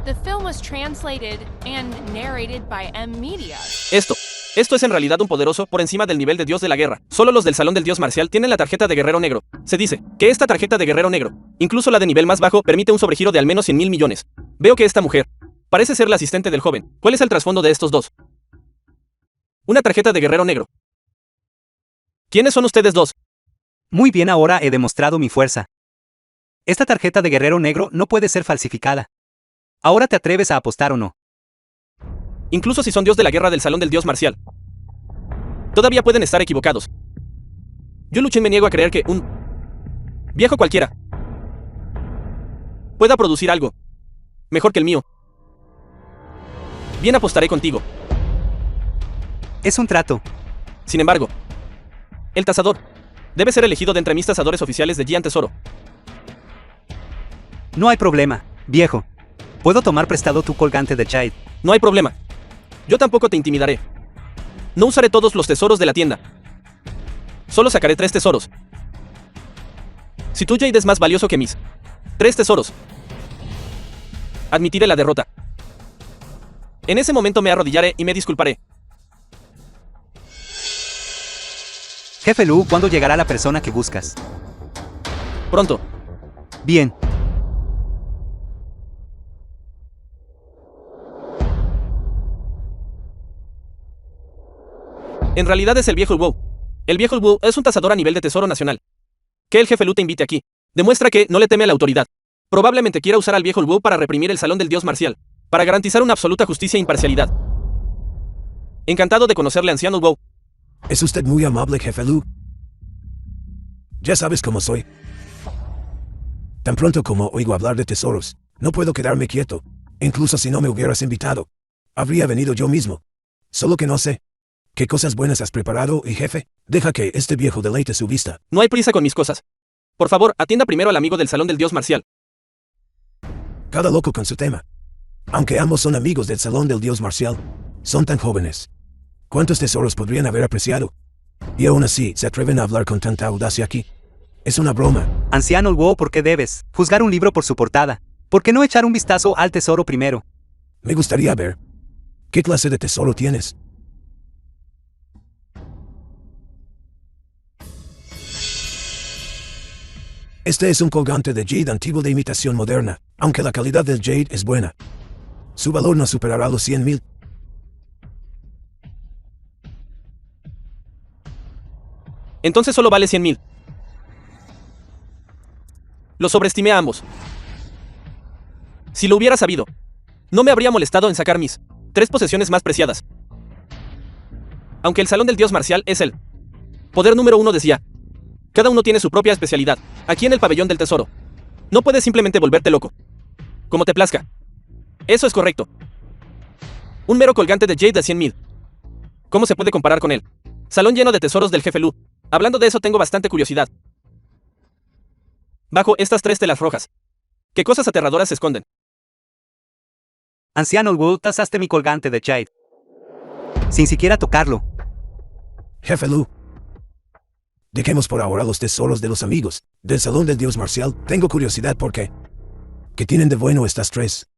The film was translated and narrated by M Media. Esto es en realidad un poderoso por encima del nivel de dios de la guerra. Solo los del salón del dios marcial tienen la tarjeta de guerrero negro. Se dice que esta tarjeta de guerrero negro, incluso la de nivel más bajo, permite un sobregiro de al menos 100.000 millones. Veo que esta mujer parece ser la asistente del joven. ¿Cuál es el trasfondo de estos dos? Una tarjeta de guerrero negro. ¿Quiénes son ustedes dos? Muy bien, ahora he demostrado mi fuerza. Esta tarjeta de guerrero negro no puede ser falsificada. ¿Ahora te atreves a apostar o no? Incluso si son dios de la guerra del salón del dios marcial, todavía pueden estar equivocados. Yo luché y me niego a creer que un viejo cualquiera pueda producir algo mejor que el mío. Bien, apostaré contigo. Es un trato. Sin embargo, el tasador debe ser elegido de entre mis tasadores oficiales de Gian Tesoro. No hay problema, viejo. Puedo tomar prestado tu colgante de jade. No hay problema. Yo tampoco te intimidaré. No usaré todos los tesoros de la tienda. Solo sacaré 3 tesoros. Si tu jade es más valioso que mis 3 tesoros, admitiré la derrota. En ese momento me arrodillaré y me disculparé. Jefe Lu, ¿cuándo llegará la persona que buscas? Pronto. Bien. En realidad es el viejo Wu. El viejo Wu es un tasador a nivel de tesoro nacional. Que el jefe Lu te invite aquí demuestra que no le teme a la autoridad. Probablemente quiera usar al viejo Wu para reprimir el salón del dios marcial, para garantizar una absoluta justicia e imparcialidad. Encantado de conocerle, anciano Wu. Es usted muy amable, jefe Lu. Ya sabes cómo soy. Tan pronto como oigo hablar de tesoros, no puedo quedarme quieto. Incluso si no me hubieras invitado, habría venido yo mismo. Solo que no sé. ¿Qué cosas buenas has preparado, y jefe? Deja que este viejo deleite su vista. No hay prisa con mis cosas. Por favor, atienda primero al amigo del salón del dios marcial. Cada loco con su tema. Aunque ambos son amigos del salón del dios marcial, son tan jóvenes. ¿Cuántos tesoros podrían haber apreciado? Y aún así, se atreven a hablar con tanta audacia aquí. Es una broma. Anciano Wu, ¿por qué debes juzgar un libro por su portada? ¿Por qué no echar un vistazo al tesoro primero? Me gustaría ver. ¿Qué clase de tesoro tienes? Este es un colgante de jade antiguo de imitación moderna, aunque la calidad del jade es buena. Su valor no superará los 100,000. Entonces solo vale 100,000. Lo sobreestimé a ambos. Si lo hubiera sabido, no me habría molestado en sacar mis 3 posesiones más preciadas. Aunque el salón del dios marcial es el poder número 1 decía. Cada uno tiene su propia especialidad, aquí en el pabellón del tesoro. No puedes simplemente volverte loco. Como te plazca. Eso es correcto. Un mero colgante de jade de 100,000. ¿Cómo se puede comparar con él? Salón lleno de tesoros del jefe Lu. Hablando de eso tengo bastante curiosidad. Bajo estas 3 telas rojas, ¿qué cosas aterradoras se esconden? Anciano Wu, tasaste mi colgante de jade sin siquiera tocarlo. Jefe Lu. Dejemos por ahora los tesoros de los amigos del salón del dios marcial. Tengo curiosidad por qué. ¿Qué tienen de bueno estas 3?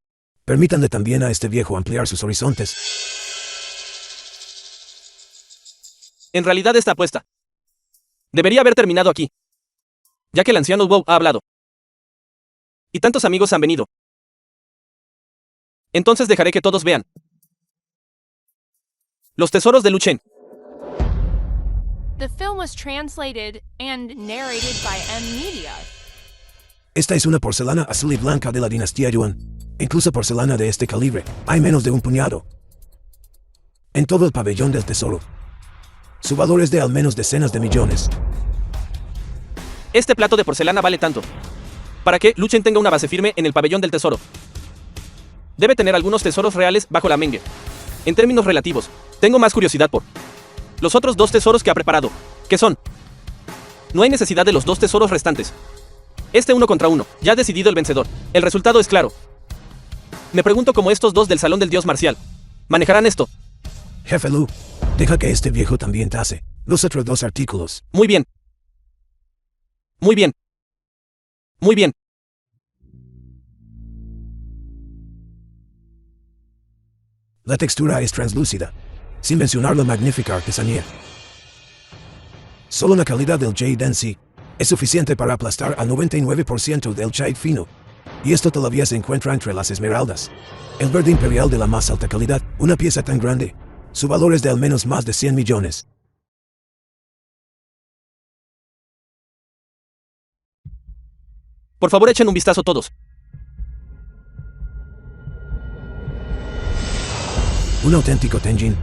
Permítanle también a este viejo ampliar sus horizontes. En realidad esta apuesta debería haber terminado aquí, ya que el anciano Wu ha hablado. Y tantos amigos han venido. Entonces dejaré que todos vean. Los tesoros de Lu Chen. The film was translated and narrated by M Media. Esta es una porcelana azul y blanca de la dinastía Yuan. Incluso porcelana de este calibre, hay menos de un puñado. En todo el pabellón del tesoro. Su valor es de al menos decenas de millones. Este plato de porcelana vale tanto. Para que Lu Chen tenga una base firme en el pabellón del tesoro, debe tener algunos tesoros reales bajo la mengue. En términos relativos, tengo más curiosidad por los otros 2 tesoros que ha preparado. ¿Qué son? No hay necesidad de los 2 tesoros restantes. Este 1 contra 1, ya ha decidido el vencedor. El resultado es claro. Me pregunto cómo estos 2 del salón del dios marcial manejarán esto. Jefe Lu, deja que este viejo también tase los otros 2 artículos. Muy bien. Muy bien. Muy bien. La textura es translúcida, sin mencionar la magnífica artesanía. Solo la calidad del jade en sí es suficiente para aplastar al 99% del jade fino. Y esto todavía se encuentra entre las esmeraldas. El verde imperial de la más alta calidad, una pieza tan grande, su valor es de al menos más de 100 millones. Por favor, echen un vistazo todos. Un auténtico Tenjin.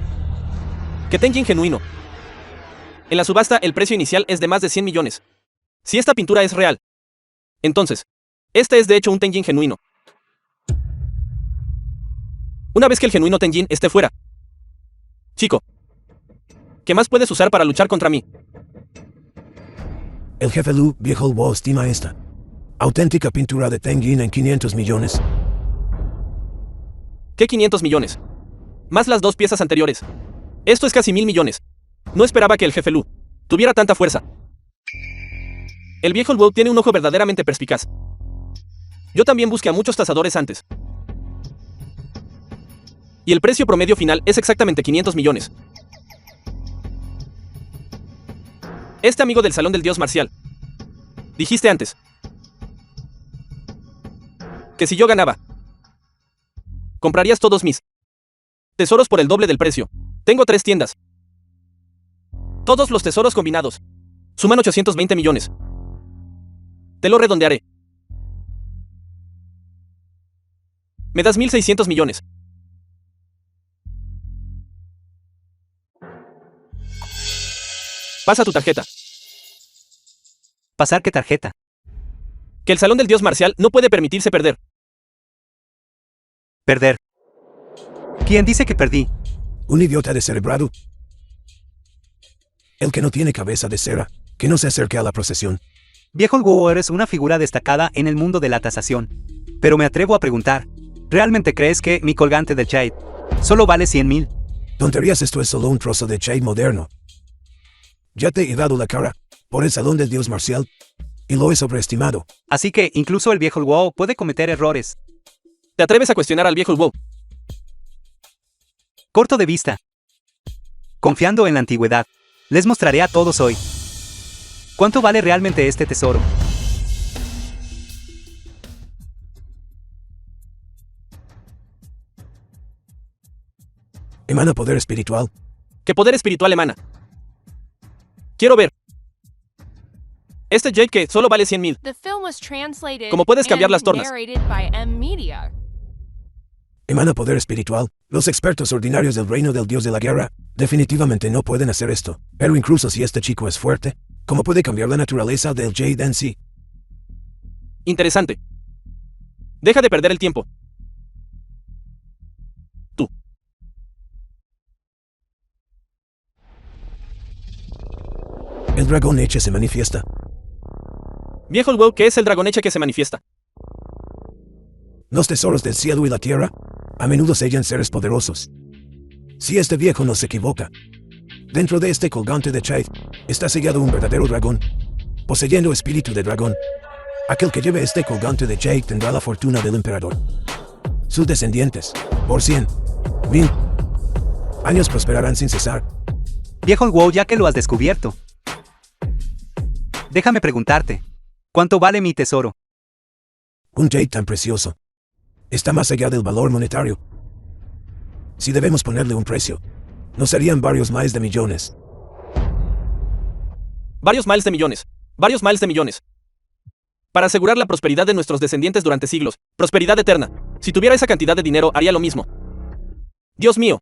Que Tenjin genuino. En la subasta el precio inicial es de más de 100 millones. Si esta pintura es real, entonces, este es de hecho un Tenjin genuino. Una vez que el genuino Tenjin esté fuera. Chico, ¿qué más puedes usar para luchar contra mí? El jefe Lu, viejo Wu, estima esta auténtica pintura de Tenjin en 500 millones. ¿Qué 500 millones? Más las 2 piezas anteriores. Esto es casi 1,000 millones. No esperaba que el jefe Lu tuviera tanta fuerza. El viejo Wu tiene un ojo verdaderamente perspicaz. Yo también busqué a muchos tasadores antes. Y el precio promedio final es exactamente 500 millones. Este amigo del salón del dios marcial. Dijiste antes que si yo ganaba, comprarías todos mis tesoros por el doble del precio. Tengo 3 tiendas. Todos los tesoros combinados suman 820 millones. Te lo redondearé. Me das 1.600 millones. Pasa tu tarjeta. ¿Pasar qué tarjeta? Que el Salón del Dios Marcial no puede permitirse perder. Perder. ¿Quién dice que perdí? Un idiota descerebrado. El que no tiene cabeza de cera, que no se acerque a la procesión. Viejo Wu, eres una figura destacada en el mundo de la tasación. Pero me atrevo a preguntar, ¿realmente crees que mi colgante de Jade solo vale 100,000? Tonterías, esto es solo un trozo de Jade moderno. Ya te he dado la cara por el Salón del Dios Marcial y lo he sobreestimado. Así que incluso el viejo Wu puede cometer errores. ¿Te atreves a cuestionar al viejo Wu? Corto de vista. Confiando en la antigüedad, les mostraré a todos hoy ¿cuánto vale realmente este tesoro? Emana poder espiritual. ¿Qué poder espiritual emana? Quiero ver. Este Jade que solo vale 100,000. The film was translated ¿Cómo puedes cambiar and las tornas? narrated by M Media. Emana poder espiritual. Los expertos ordinarios del reino del dios de la guerra definitivamente no pueden hacer esto. Pero incluso si este chico es fuerte, ¿cómo puede cambiar la naturaleza del Jade en sí? Interesante. Deja de perder el tiempo. Tú. El dragón Eche se manifiesta. Viejo Wu, ¿qué es el dragoneche que se manifiesta? Los tesoros del cielo y la tierra a menudo sellan seres poderosos. Si este viejo no se equivoca, dentro de este colgante de Jade está sellado un verdadero dragón, poseyendo espíritu de dragón. Aquel que lleve este colgante de Jade tendrá la fortuna del emperador. Sus descendientes, por 100,000 años, prosperarán sin cesar. Viejo Wu, ya que lo has descubierto, déjame preguntarte, ¿cuánto vale mi tesoro? Un Jade tan precioso está más allá del valor monetario. Si debemos ponerle un precio, no serían varios miles de millones. Varios miles de millones. Varios miles de millones. Para asegurar la prosperidad de nuestros descendientes durante siglos. Prosperidad eterna. Si tuviera esa cantidad de dinero, haría lo mismo. Dios mío.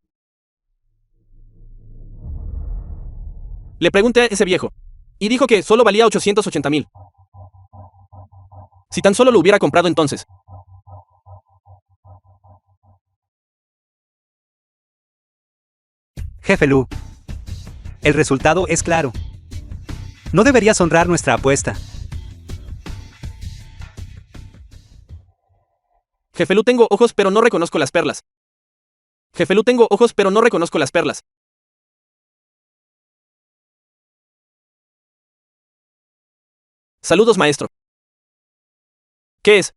Le pregunté a ese viejo. Y dijo que solo valía 880,000. Si tan solo lo hubiera comprado entonces. Jefe Lu, el resultado es claro. No deberías honrar nuestra apuesta. Jefe Lu, tengo ojos pero no reconozco las perlas. Jefe Lu, tengo ojos pero no reconozco las perlas. Saludos, maestro. ¿Qué es?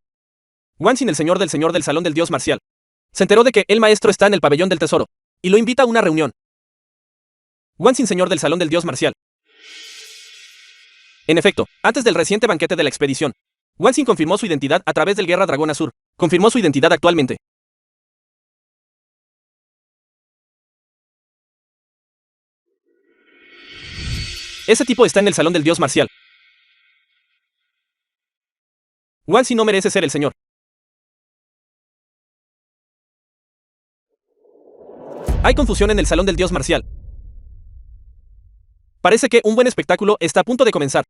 Wanxin, el señor del Salón del Dios Marcial, se enteró de que el maestro está en el pabellón del tesoro y lo invita a una reunión. Wanxin, señor del Salón del Dios Marcial. En efecto, antes del reciente banquete de la expedición, Wanxin confirmó su identidad a través del Guerra Dragón Azur. Confirmó su identidad actualmente. Ese tipo está en el Salón del Dios Marcial. Wanxin no merece ser el señor. Hay confusión en el Salón del Dios Marcial. Parece que un buen espectáculo está a punto de comenzar.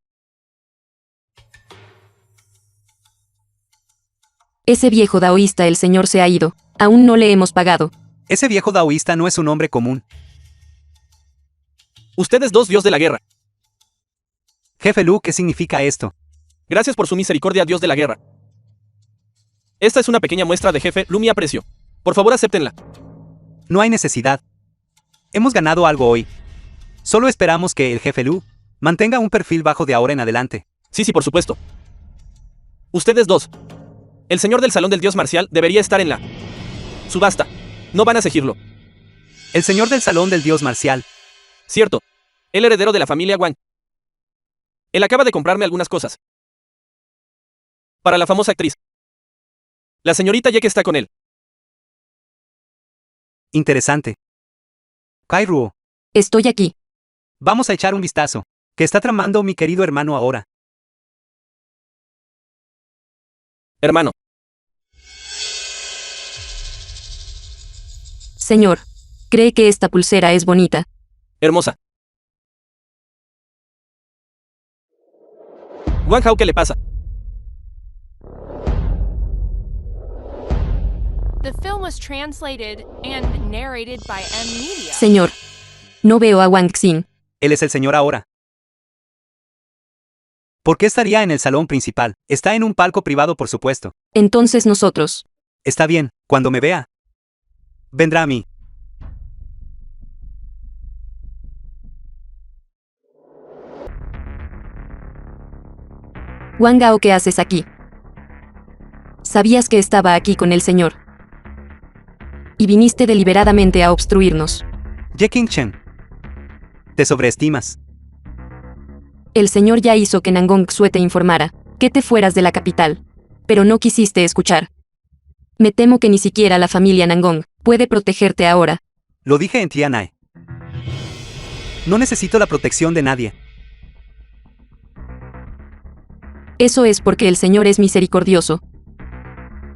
Ese viejo daoísta, el señor se ha ido. Aún no le hemos pagado. Ese viejo daoísta no es un hombre común. Usted es dios de la guerra. Jefe Lu, ¿qué significa esto? Gracias por su misericordia, dios de la guerra. Esta es una pequeña muestra de jefe Lu, mi aprecio. Por favor, acéptenla. No hay necesidad. Hemos ganado algo hoy. Solo esperamos que el jefe Lu mantenga un perfil bajo de ahora en adelante. Sí, por supuesto. Ustedes dos. El señor del Salón del Dios Marcial debería estar en la subasta. No van a seguirlo. El señor del Salón del Dios Marcial. Cierto. El heredero de la familia Wang. Él acaba de comprarme algunas cosas. Para la famosa actriz. La señorita Ye que está con él. Interesante. Kairuo, Estoy aquí. vamos a echar un vistazo. ¿Qué está tramando mi querido hermano ahora? Hermano. Señor, ¿cree que esta pulsera es bonita? Hermosa. Wang Hao, ¿qué le pasa? The film was translated and narrated by M Media. Señor, no veo a Wang Xin. Él es el señor ahora. ¿Por qué estaría en el salón principal? Está en un palco privado, por supuesto. Entonces nosotros. Está bien, cuando me vea, vendrá a mí. Wang Hao, ¿qué haces aquí? Sabías que estaba aquí con el señor. Y viniste deliberadamente a obstruirnos. Ye Qingchen. Te sobreestimas. El señor ya hizo que Nangong Xue te informara que te fueras de la capital. Pero no quisiste escuchar. Me temo que ni siquiera la familia Nangong puede protegerte ahora. Lo dije en Tianai. No necesito la protección de nadie. Eso es porque el señor es misericordioso.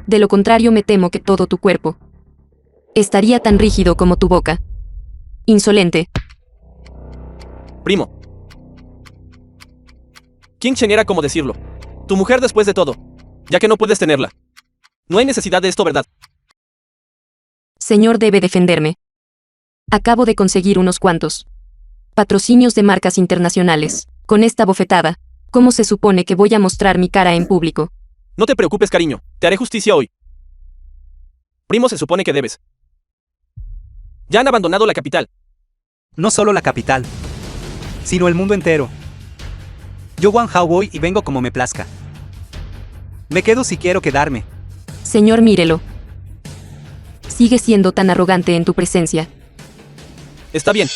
De lo contrario, me temo que todo tu cuerpo estaría tan rígido como tu boca. Insolente. Primo. Qingchen era como decirlo. Tu mujer después de todo. Ya que no puedes tenerla. No hay necesidad de esto, ¿verdad? Señor, debe defenderme. Acabo de conseguir unos cuantos patrocinios de marcas internacionales. Con esta bofetada, ¿cómo se supone que voy a mostrar mi cara en público? No te preocupes, cariño. Te haré justicia hoy. Primo, se supone que debes. Ya han abandonado la capital. No solo la capital, sino el mundo entero. Yo Wang Hao voy y vengo como me plazca. Me quedo si quiero quedarme. Señor, mírelo. Sigue siendo tan arrogante en tu presencia. Está bien.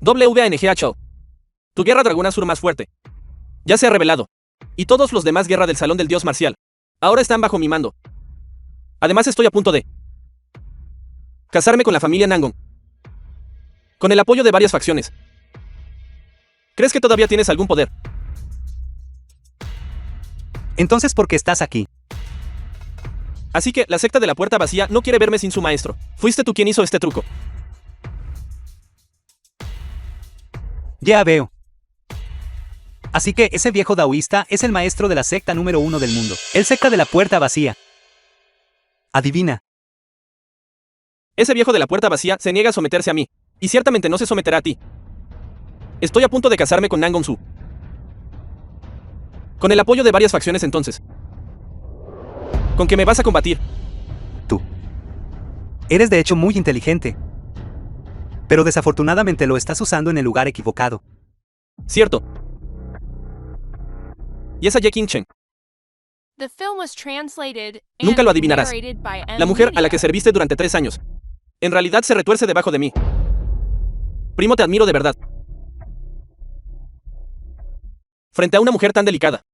WANGHO. Tu guerra Dragón Azur más fuerte. Ya se ha revelado. Y todos los demás guerra del Salón del Dios Marcial. Ahora están bajo mi mando. Además estoy a punto de casarme con la familia Nangong. Con el apoyo de varias facciones. ¿Crees que todavía tienes algún poder? Entonces, ¿por qué estás aquí? Así que la secta de la puerta vacía no quiere verme sin su maestro. Fuiste tú quien hizo este truco. Ya veo. Así que ese viejo daoísta es el maestro de la secta número 1 del mundo. El secta de la puerta vacía. Adivina. Ese viejo de la puerta vacía se niega a someterse a mí. Y ciertamente no se someterá a ti. Estoy a punto de casarme con Nangong Su. Con el apoyo de varias facciones entonces. ¿Con qué me vas a combatir? Tú. Eres de hecho muy inteligente. Pero desafortunadamente lo estás usando en el lugar equivocado. Cierto. Y esa Ye Qingchen. The film was translated Nunca and lo adivinarás. narrated by M La mujer a la Media. que serviste durante 3 años. En realidad se retuerce debajo de mí. Primo, te admiro de verdad. Frente a una mujer tan delicada.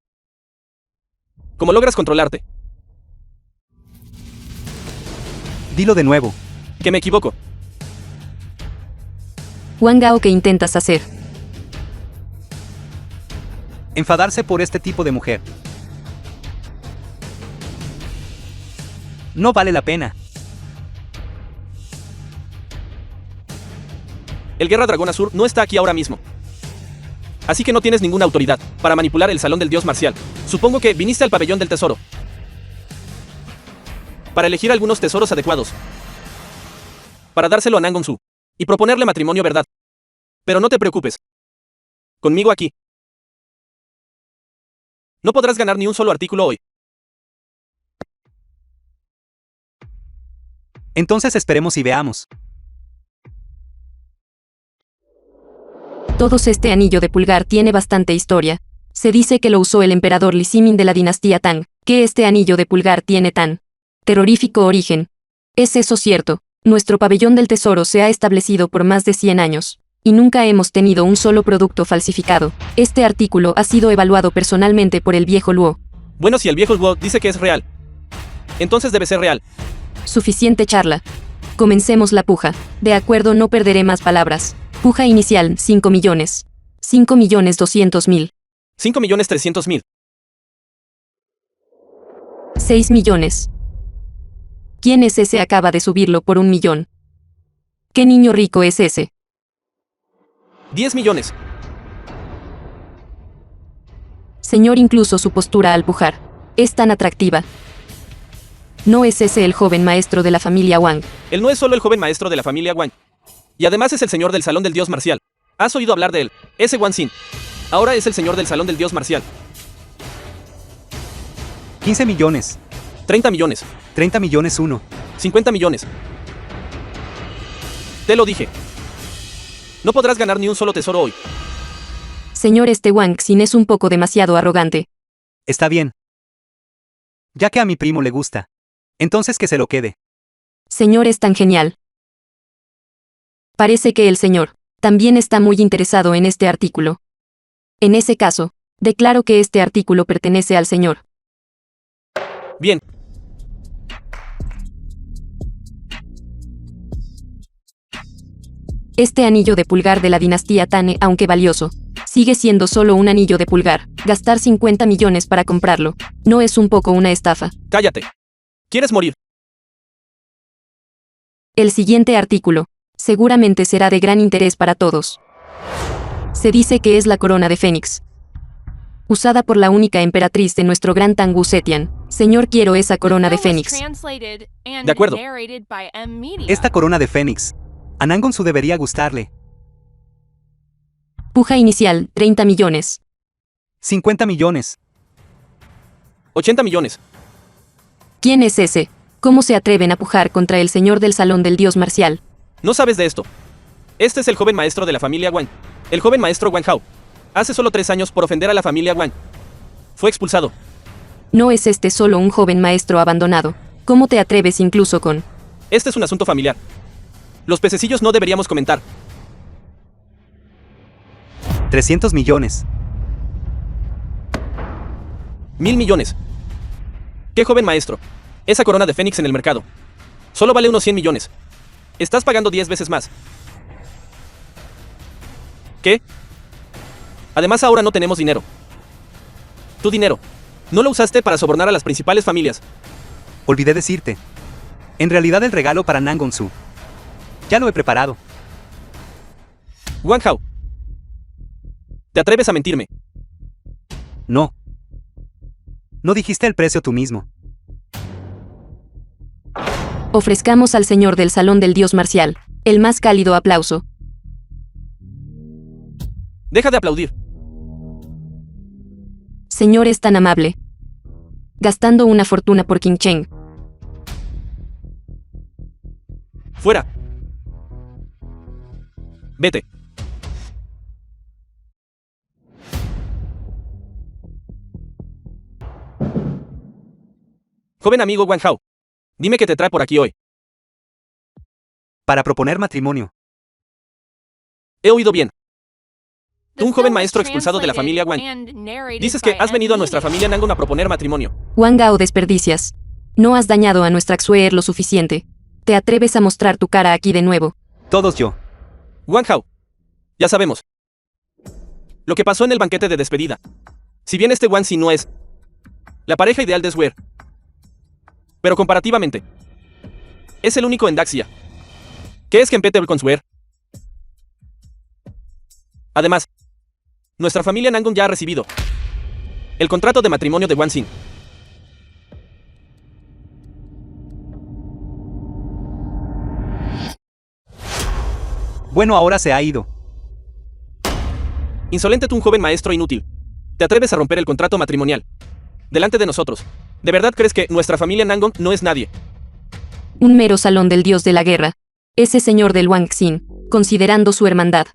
¿Cómo logras controlarte? Dilo de nuevo. Que me equivoco. Wang Hao, ¿qué intentas hacer? Enfadarse por este tipo de mujer. No vale la pena. El Guerra Dragón Azur no está aquí ahora mismo. Así que no tienes ninguna autoridad para manipular el Salón del Dios Marcial. Supongo que viniste al pabellón del tesoro. Para elegir algunos tesoros adecuados. Para dárselo a Nangong Su. Y proponerle matrimonio, ¿verdad? Pero no te preocupes. Conmigo aquí. No podrás ganar ni un solo artículo hoy. Entonces esperemos y veamos. Todos este anillo de pulgar tiene bastante historia. Se dice que lo usó el emperador Li Zimin de la dinastía Tang, que este anillo de pulgar tiene tan terrorífico origen. ¿Es eso cierto? Nuestro pabellón del tesoro se ha establecido por más de 100 años. Y nunca hemos tenido un solo producto falsificado. Este artículo ha sido evaluado personalmente por el viejo Luo. Bueno, si el viejo Luo dice que es real, entonces debe ser real. Suficiente charla. Comencemos la puja. De acuerdo, no perderé más palabras. Puja inicial, 5 millones. 5.200.000. 5.300.000. 6 millones. ¿Quién es ese? Acaba de subirlo por 1 millón. ¿Qué niño rico es ese? 10 millones. Señor, incluso su postura al pujar es tan atractiva. ¿No es ese el joven maestro de la familia Wang? Él no es solo el joven maestro de la familia Wang. Y además es el señor del salón del dios marcial. ¿Has oído hablar de él? Ese Wan Xin. Ahora es el señor del salón del dios marcial. 15 millones. 30 millones. 30 millones 1. 50 millones. Te lo dije. No podrás ganar ni un solo tesoro hoy. Señor, este Wang Xin es un poco demasiado arrogante. Está bien. Ya que a mi primo le gusta. Entonces que se lo quede. Señor, es tan genial. Parece que el señor también está muy interesado en este artículo. En ese caso, declaro que este artículo pertenece al señor. Bien. Este anillo de pulgar de la dinastía Tane, aunque valioso, sigue siendo solo un anillo de pulgar. Gastar 50 millones para comprarlo, ¿no es un poco una estafa? Cállate. ¿Quieres morir? El siguiente artículo seguramente será de gran interés para todos. Se dice que es la corona de Fénix, usada por la única emperatriz de nuestro gran Tangu Zetian. Señor, quiero esa corona de Fénix. De acuerdo. Esta corona de Fénix. A Nangon Su debería gustarle. Puja inicial, 30 millones. 50 millones. 80 millones. ¿Quién es ese? ¿Cómo se atreven a pujar contra el señor del salón del dios marcial? No sabes de esto. Este es el joven maestro de la familia Wang. El joven maestro Wang Hao. Hace solo 3 años por ofender a la familia Wang. Fue expulsado. No es este solo un joven maestro abandonado. ¿Cómo te atreves incluso con...? Este es un asunto familiar. Los pececillos no deberíamos comentar. 300 millones. 1.000 millones. ¿Qué joven maestro? Esa corona de Fénix en el mercado solo vale unos 100 millones. Estás pagando 10 veces más. ¿Qué? Además, ahora no tenemos dinero. Tu dinero no lo usaste para sobornar a las principales familias. Olvidé decirte. En realidad el regalo para Nangon Su. Ya lo he preparado. Wang Hao. ¿Te atreves a mentirme? No. No dijiste el precio tú mismo. Ofrezcamos al señor del salón del dios marcial el más cálido aplauso. Deja de aplaudir. Señor, es tan amable. Gastando una fortuna por Qin Cheng. Fuera. Vete. Joven amigo Wang Hao, dime qué te trae por aquí hoy. Para proponer matrimonio. He oído bien. Tú, un joven maestro expulsado de la familia Wang. Dices que has venido a nuestra familia Nangon a proponer matrimonio. Wang Hao, desperdicias. No has dañado a nuestra Xuer lo suficiente. ¿Te atreves a mostrar tu cara aquí de nuevo? Todos yo. Wang Hao. Ya sabemos. Lo que pasó en el banquete de despedida. Si bien este Wan Xin no es la pareja ideal de Xuer, pero comparativamente, es el único en Daxia. ¿Qué es compatible con Xuer? Además, nuestra familia Nangon ya ha recibido el contrato de matrimonio de Wan Xin. Bueno, ahora se ha ido. Insolente, tú, un joven maestro inútil. ¿Te atreves a romper el contrato matrimonial delante de nosotros? ¿De verdad crees que nuestra familia Nangon no es nadie? Un mero salón del dios de la guerra. Ese señor del Wang Xin, considerando su hermandad,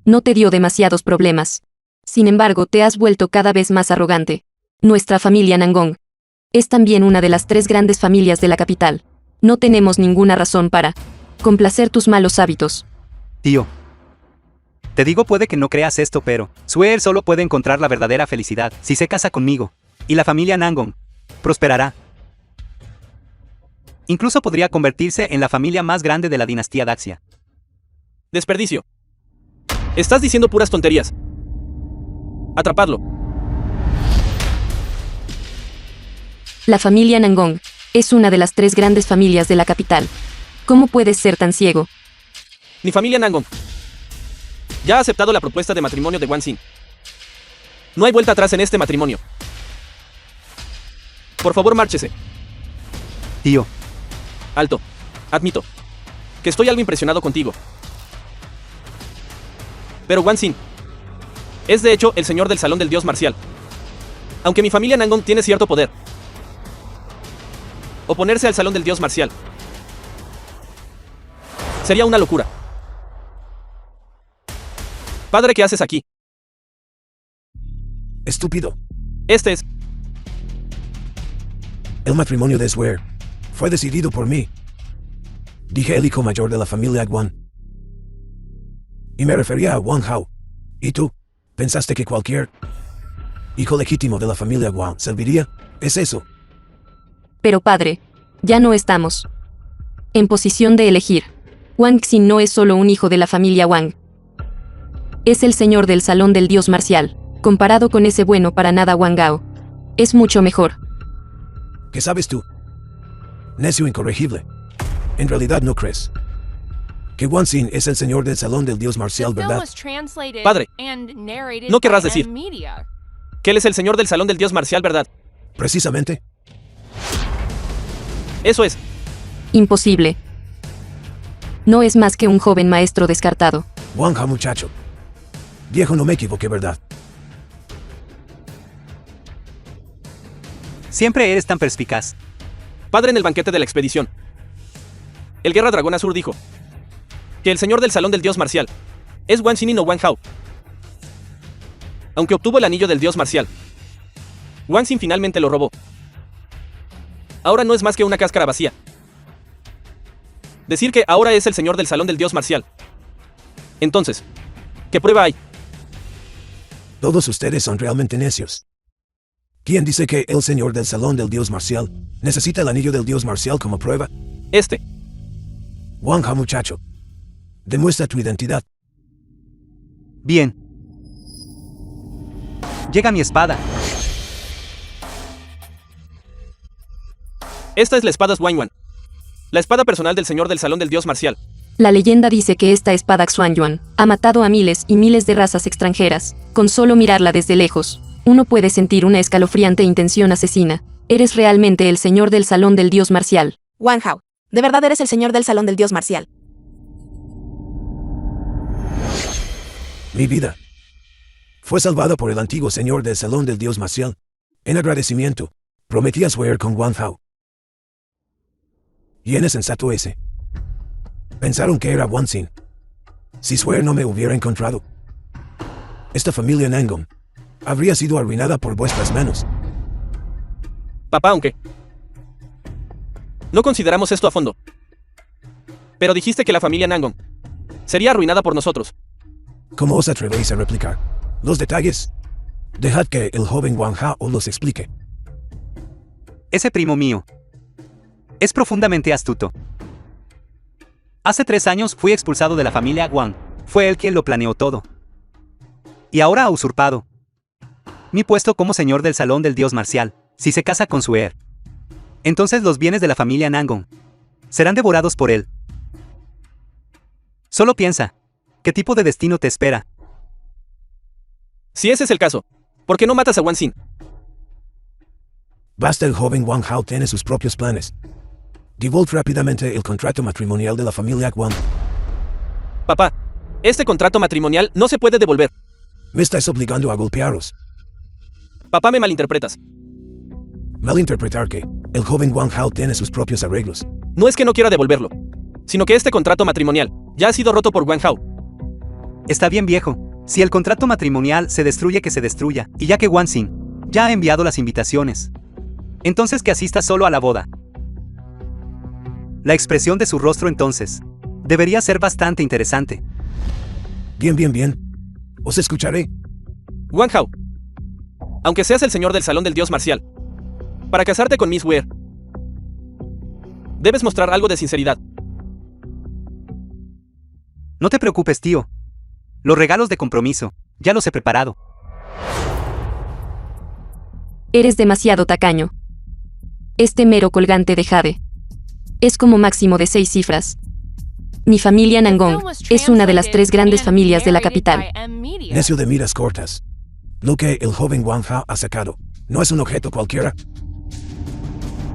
no te dio demasiados problemas. Sin embargo, te has vuelto cada vez más arrogante. Nuestra familia Nangon es también una de las 3 grandes familias de la capital. No tenemos ninguna razón para complacer tus malos hábitos. Tío. Te digo, puede que no creas esto, pero Xuer solo puede encontrar la verdadera felicidad si se casa conmigo. Y la familia Nangon prosperará. Incluso podría convertirse en la familia más grande de la dinastía Daxia. Desperdicio. Estás diciendo puras tonterías. Atrapadlo. La familia Nangong es una de las 3 grandes familias de la capital. ¿Cómo puedes ser tan ciego? Mi familia Nangong ya ha aceptado la propuesta de matrimonio de Wan Xin. No hay vuelta atrás en este matrimonio. Por favor, márchese. Tío, Alto. Admito que estoy algo impresionado contigo. Pero Wan Xin es de hecho el señor del salón del dios marcial. Aunque mi familia Nangong tiene cierto poder, oponerse al salón del dios marcial sería una locura. Padre, ¿qué haces aquí? Estúpido. Este es... El matrimonio de Swear fue decidido por mí. Dije el hijo mayor de la familia Guan. Y me refería a Wang Hao. ¿Y tú? ¿Pensaste que cualquier hijo legítimo de la familia Guan serviría? ¿Es eso? Pero padre, ya no estamos en posición de elegir. Wang Xin no es solo un hijo de la familia Wang. Es el señor del salón del dios marcial. Comparado con ese bueno para nada Wang Gao, es mucho mejor. ¿Qué sabes tú? Necio incorregible. En realidad no crees que Wan Xin es el señor del salón del dios marcial, The film ¿verdad? was translated Padre, and narrated ¿no querrás by decir Media. que él es el señor del salón del dios marcial, verdad? Precisamente. Eso es. Imposible. No es más que un joven maestro descartado. Wang Hao, muchacho. Viejo, no me equivoqué, ¿verdad? siempre eres tan perspicaz. Padre, en el banquete de la expedición, el Guerra Dragón Azul dijo que el señor del salón del dios marcial es Wan Xin y no Wang Hao. Aunque obtuvo el anillo del dios marcial, Wan Xin finalmente lo robó. Ahora no es más que una cáscara vacía. Decir que ahora es el señor del salón del dios marcial. Entonces, ¿qué prueba hay? Todos ustedes son realmente necios. ¿Quién dice que el señor del salón del dios marcial necesita el anillo del dios marcial como prueba? Este. Wang Hao, muchacho. Demuestra tu identidad. Bien. Llega mi espada. Esta es la espada Xuanyuan, la espada personal del señor del salón del dios marcial. La leyenda dice que esta espada Xuanyuan ha matado a miles y miles de razas extranjeras. Con solo mirarla desde lejos, uno puede sentir una escalofriante intención asesina. Eres realmente el señor del salón del dios marcial. Wang Hao, de verdad eres el señor del salón del dios marcial. Mi vida fue salvada por el antiguo señor del salón del dios marcial. En agradecimiento, prometí a Swear con Wang Hao. ¿Quién es sensato ese? Pensaron que era Wan Xin. Si Swear no me hubiera encontrado, esta familia Nangong habría sido arruinada por vuestras manos. Papá, aunque no consideramos esto a fondo, pero dijiste que la familia Nangong sería arruinada por nosotros. ¿Cómo os atrevéis a replicar los detalles? Dejad que el joven Wang Hao los explique. Ese primo mío es profundamente astuto. Hace 3 años fui expulsado de la familia Wang. Fue él quien lo planeó todo. Y ahora ha usurpado mi puesto como señor del salón del dios marcial. Si se casa con Suer, entonces los bienes de la familia Nangong serán devorados por él. Solo piensa, ¿qué tipo de destino te espera? Si ese es el caso, ¿por qué no matas a Wan Xin? Basta, el joven Wang Hao tiene sus propios planes. Devolve rápidamente el contrato matrimonial de la familia Wang. Papá, este contrato matrimonial no se puede devolver. Me estáis obligando a golpearos. Papá, me malinterpretas. Malinterpretar que el joven Wang Hao tiene sus propios arreglos. No es que no quiera devolverlo, sino que este contrato matrimonial ya ha sido roto por Wang Hao. Está bien, viejo. Si el contrato matrimonial se destruye, que se destruya. Y ya que Wan Xin ya ha enviado las invitaciones, entonces que asista solo a la boda. La expresión de su rostro entonces debería ser bastante interesante. Bien, bien, bien. Os escucharé. Wang Hao, aunque seas el señor del salón del dios marcial, para casarte con Miss Weir, Debes mostrar algo de sinceridad. No te preocupes, tío. Los regalos de compromiso, ya los he preparado. Eres demasiado tacaño. Este mero colgante de jade es como máximo de 6 cifras. Mi familia Nangong es una de las 3 grandes familias de la capital. Necio de miras cortas. Lo que el joven Wang Hao ha sacado no es un objeto cualquiera.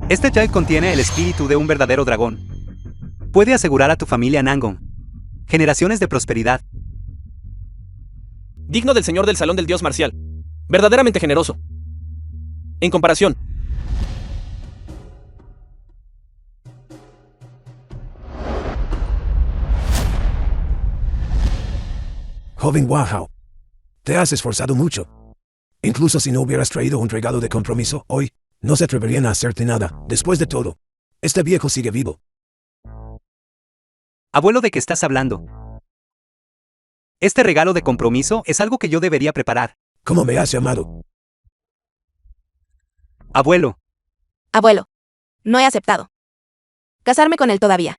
Este jade contiene el espíritu de un verdadero dragón. Puede asegurar a tu familia Nangong generaciones de prosperidad. Digno del señor del salón del dios marcial. Verdaderamente generoso. En comparación, Joven Wang Hao, te has esforzado mucho. Incluso si no hubieras traído un regalo de compromiso hoy, no se atreverían a hacerte nada. Después de todo, este viejo sigue vivo. Abuelo, ¿de qué estás hablando? Este regalo de compromiso es algo que yo debería preparar. ¿Cómo me has llamado? Abuelo, Abuelo, no he aceptado casarme con él todavía.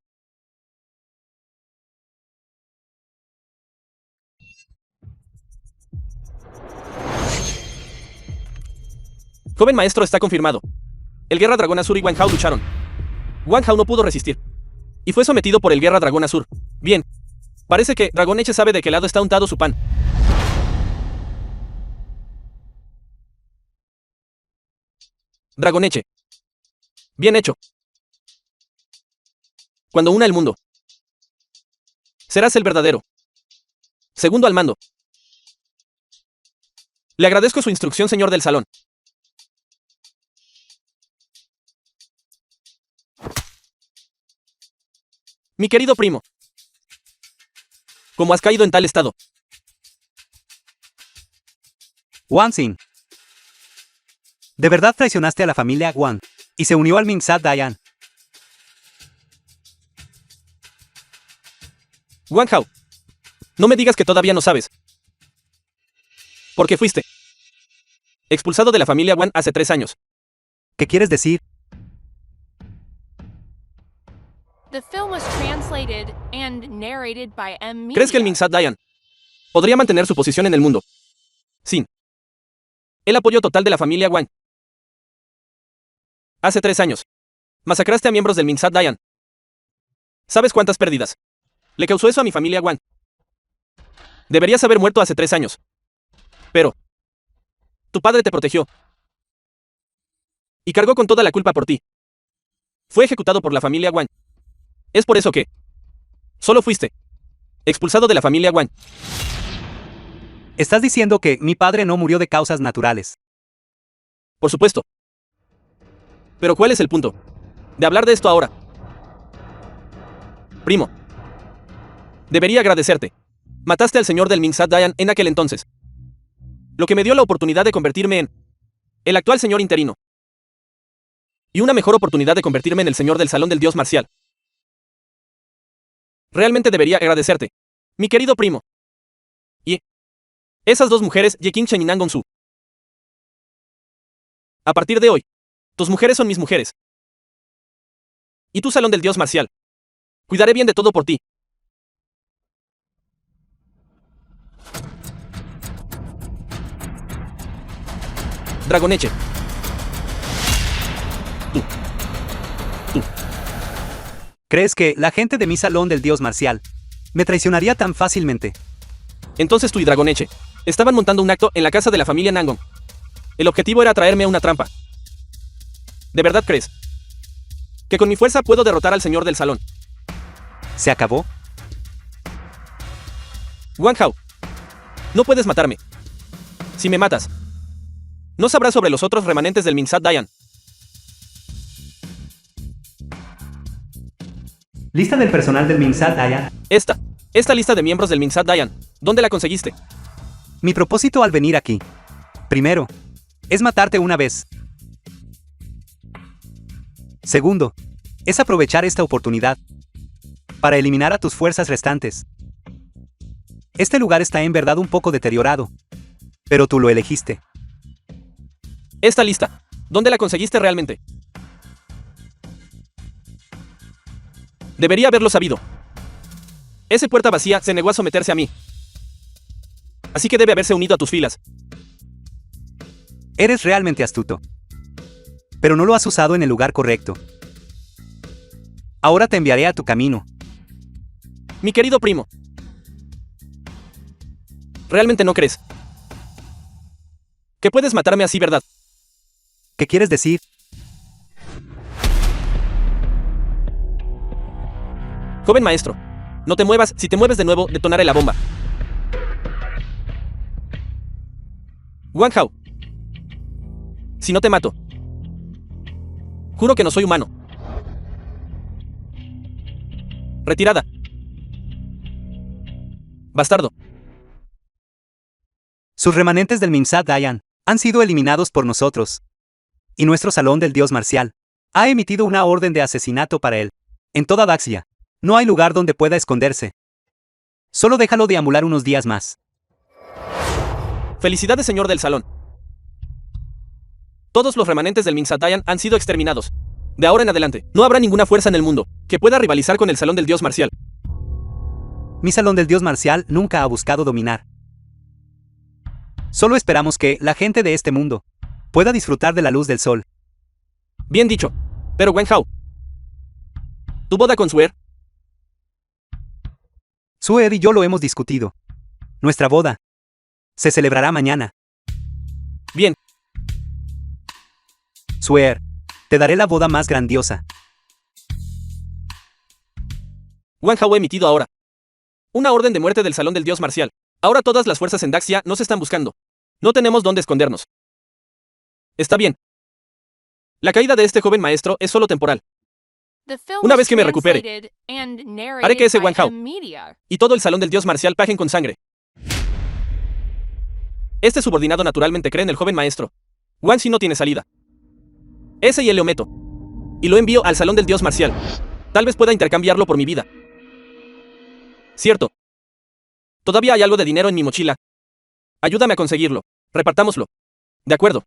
joven maestro, está confirmado. El Guerra Dragón Azul y Wang Hao lucharon. Wang Hao no pudo resistir y fue sometido por el Guerra Dragón Azul. Bien, parece que Dragoneche sabe de qué lado está untado su pan. Dragoneche. Bien hecho. Cuando una el mundo, serás el verdadero segundo al mando. Le agradezco su instrucción, señor del salón. Mi querido primo, ¿cómo has caído en tal estado? Wang Xin. ¿De verdad traicionaste a la familia Wang y se unió al Mingsat Dayan? Wang Hao, no me digas que todavía no sabes. Porque fuiste expulsado de la familia Wang hace 3 años. ¿Qué quieres decir? The film was translated and narrated by M. ¿Crees que el Media. Mingsat Dayan podría mantener su posición en el mundo sin el apoyo total de la familia Wang? Hace 3 años, masacraste a miembros del Mingsat Dayan. ¿Sabes cuántas pérdidas le causó eso a mi familia Wang? Deberías haber muerto hace 3 años. Pero tu padre te protegió y cargó con toda la culpa por ti. Fue ejecutado por la familia Wang. Es por eso que solo fuiste expulsado de la familia Wang. Estás diciendo que mi padre no murió de causas naturales. Por supuesto. Pero ¿cuál es el punto de hablar de esto ahora? Primo, debería agradecerte. Mataste al señor del Mingsat Dayan en aquel entonces, lo que me dio la oportunidad de convertirme en el actual señor interino. Y una mejor oportunidad de convertirme en el señor del salón del dios marcial. Realmente debería agradecerte, mi querido primo. Y esas 2 mujeres, Ye Qingchen y Nangong Su. A partir de hoy, tus mujeres son mis mujeres. Y tu salón del dios marcial. Cuidaré bien de todo por ti. Dragoneche. ¿Crees que la gente de mi salón del dios marcial me traicionaría tan fácilmente? Entonces tú y Dragoneche estaban montando un acto en la casa de la familia Nangong. El objetivo era traerme a una trampa. ¿De verdad crees que con mi fuerza puedo derrotar al señor del salón? ¿Se acabó? Wang Hao, no puedes matarme. Si me matas, no sabrás sobre los otros remanentes del Mingsat Dayan. Lista del personal del Mingsat Dayan. Esta lista de miembros del Mingsat Dayan, ¿dónde la conseguiste? Mi propósito al venir aquí, primero, es matarte una vez. Segundo, es aprovechar esta oportunidad para eliminar a tus fuerzas restantes. Este lugar está en verdad un poco deteriorado, pero tú lo elegiste. Esta lista, ¿dónde la conseguiste realmente? Debería haberlo sabido. Ese puerta vacía se negó a someterse a mí. Así que debe haberse unido a tus filas. Eres realmente astuto. Pero no lo has usado en el lugar correcto. Ahora te enviaré a tu camino. Mi querido primo. ¿Realmente no crees que puedes matarme así, verdad? ¿Qué quieres decir? Joven maestro, no te muevas. Si te mueves de nuevo, detonaré la bomba. Wang Hao. Si no te mato, juro que no soy humano. Retirada. Bastardo. Sus remanentes del Mimsat Dayan han sido eliminados por nosotros. Y nuestro salón del dios marcial ha emitido una orden de asesinato para él. En toda Daxia, no hay lugar donde pueda esconderse. Solo déjalo deambular unos días más. Felicidades, señor del salón. Todos los remanentes del Mimsat Dayan han sido exterminados. De ahora en adelante, no habrá ninguna fuerza en el mundo que pueda rivalizar con el salón del dios marcial. Mi salón del dios marcial nunca ha buscado dominar. Solo esperamos que la gente de este mundo pueda disfrutar de la luz del sol. Bien dicho. Pero Wen Hao, ¿tu boda con Suer? Suer y yo lo hemos discutido. Nuestra boda se celebrará mañana. Bien. Suer, te daré la boda más grandiosa. Wang Hao ha emitido ahora una orden de muerte del salón del dios marcial. Ahora todas las fuerzas en Daxia nos están buscando. No tenemos dónde escondernos. Está bien. La caída de este joven maestro es solo temporal. Una vez que me recupere, haré que ese Wang Hao y todo el salón del dios marcial paguen con sangre. Este subordinado naturalmente cree en el joven maestro. Wang Xi no tiene salida. Ese y el lo meto. Y lo envío al salón del dios marcial. Tal vez pueda intercambiarlo por mi vida. Cierto. Todavía hay algo de dinero en mi mochila. Ayúdame a conseguirlo. Repartámoslo. De acuerdo.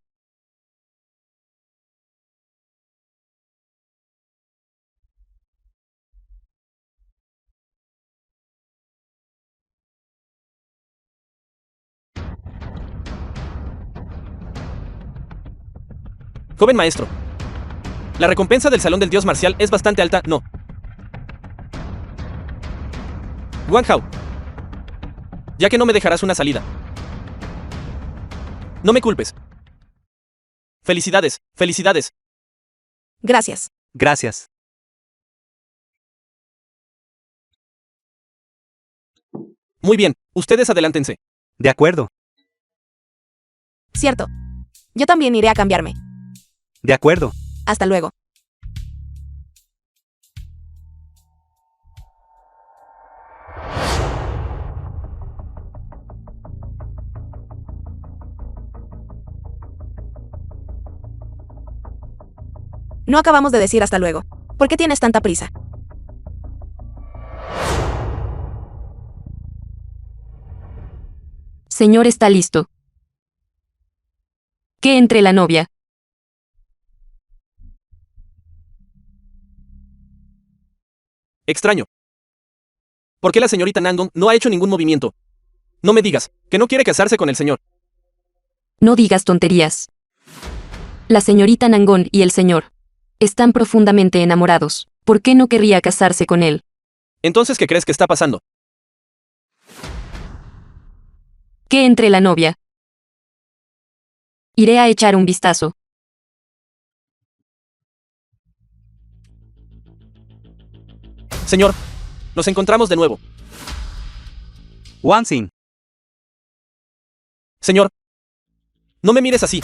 Joven maestro. La recompensa del salón del dios marcial es bastante alta, ¿no? Wang Hao. Ya que no me dejarás una salida. No me culpes. Felicidades, felicidades. Gracias. Gracias. Muy bien, ustedes adelántense. De acuerdo. Cierto. Yo también iré a cambiarme. De acuerdo. Hasta luego. No acabamos de decir hasta luego. ¿Por qué tienes tanta prisa? Señor está listo. Que entre la novia. Extraño. ¿Por qué la señorita Nangong no ha hecho ningún movimiento? No me digas que no quiere casarse con el señor. No digas tonterías. La señorita Nangong y el señor están profundamente enamorados. ¿Por qué no querría casarse con él? Entonces, ¿qué crees que está pasando? Que entre la novia. Iré a echar un vistazo. Señor, nos encontramos de nuevo. Wang Xin, Señor, no me mires así.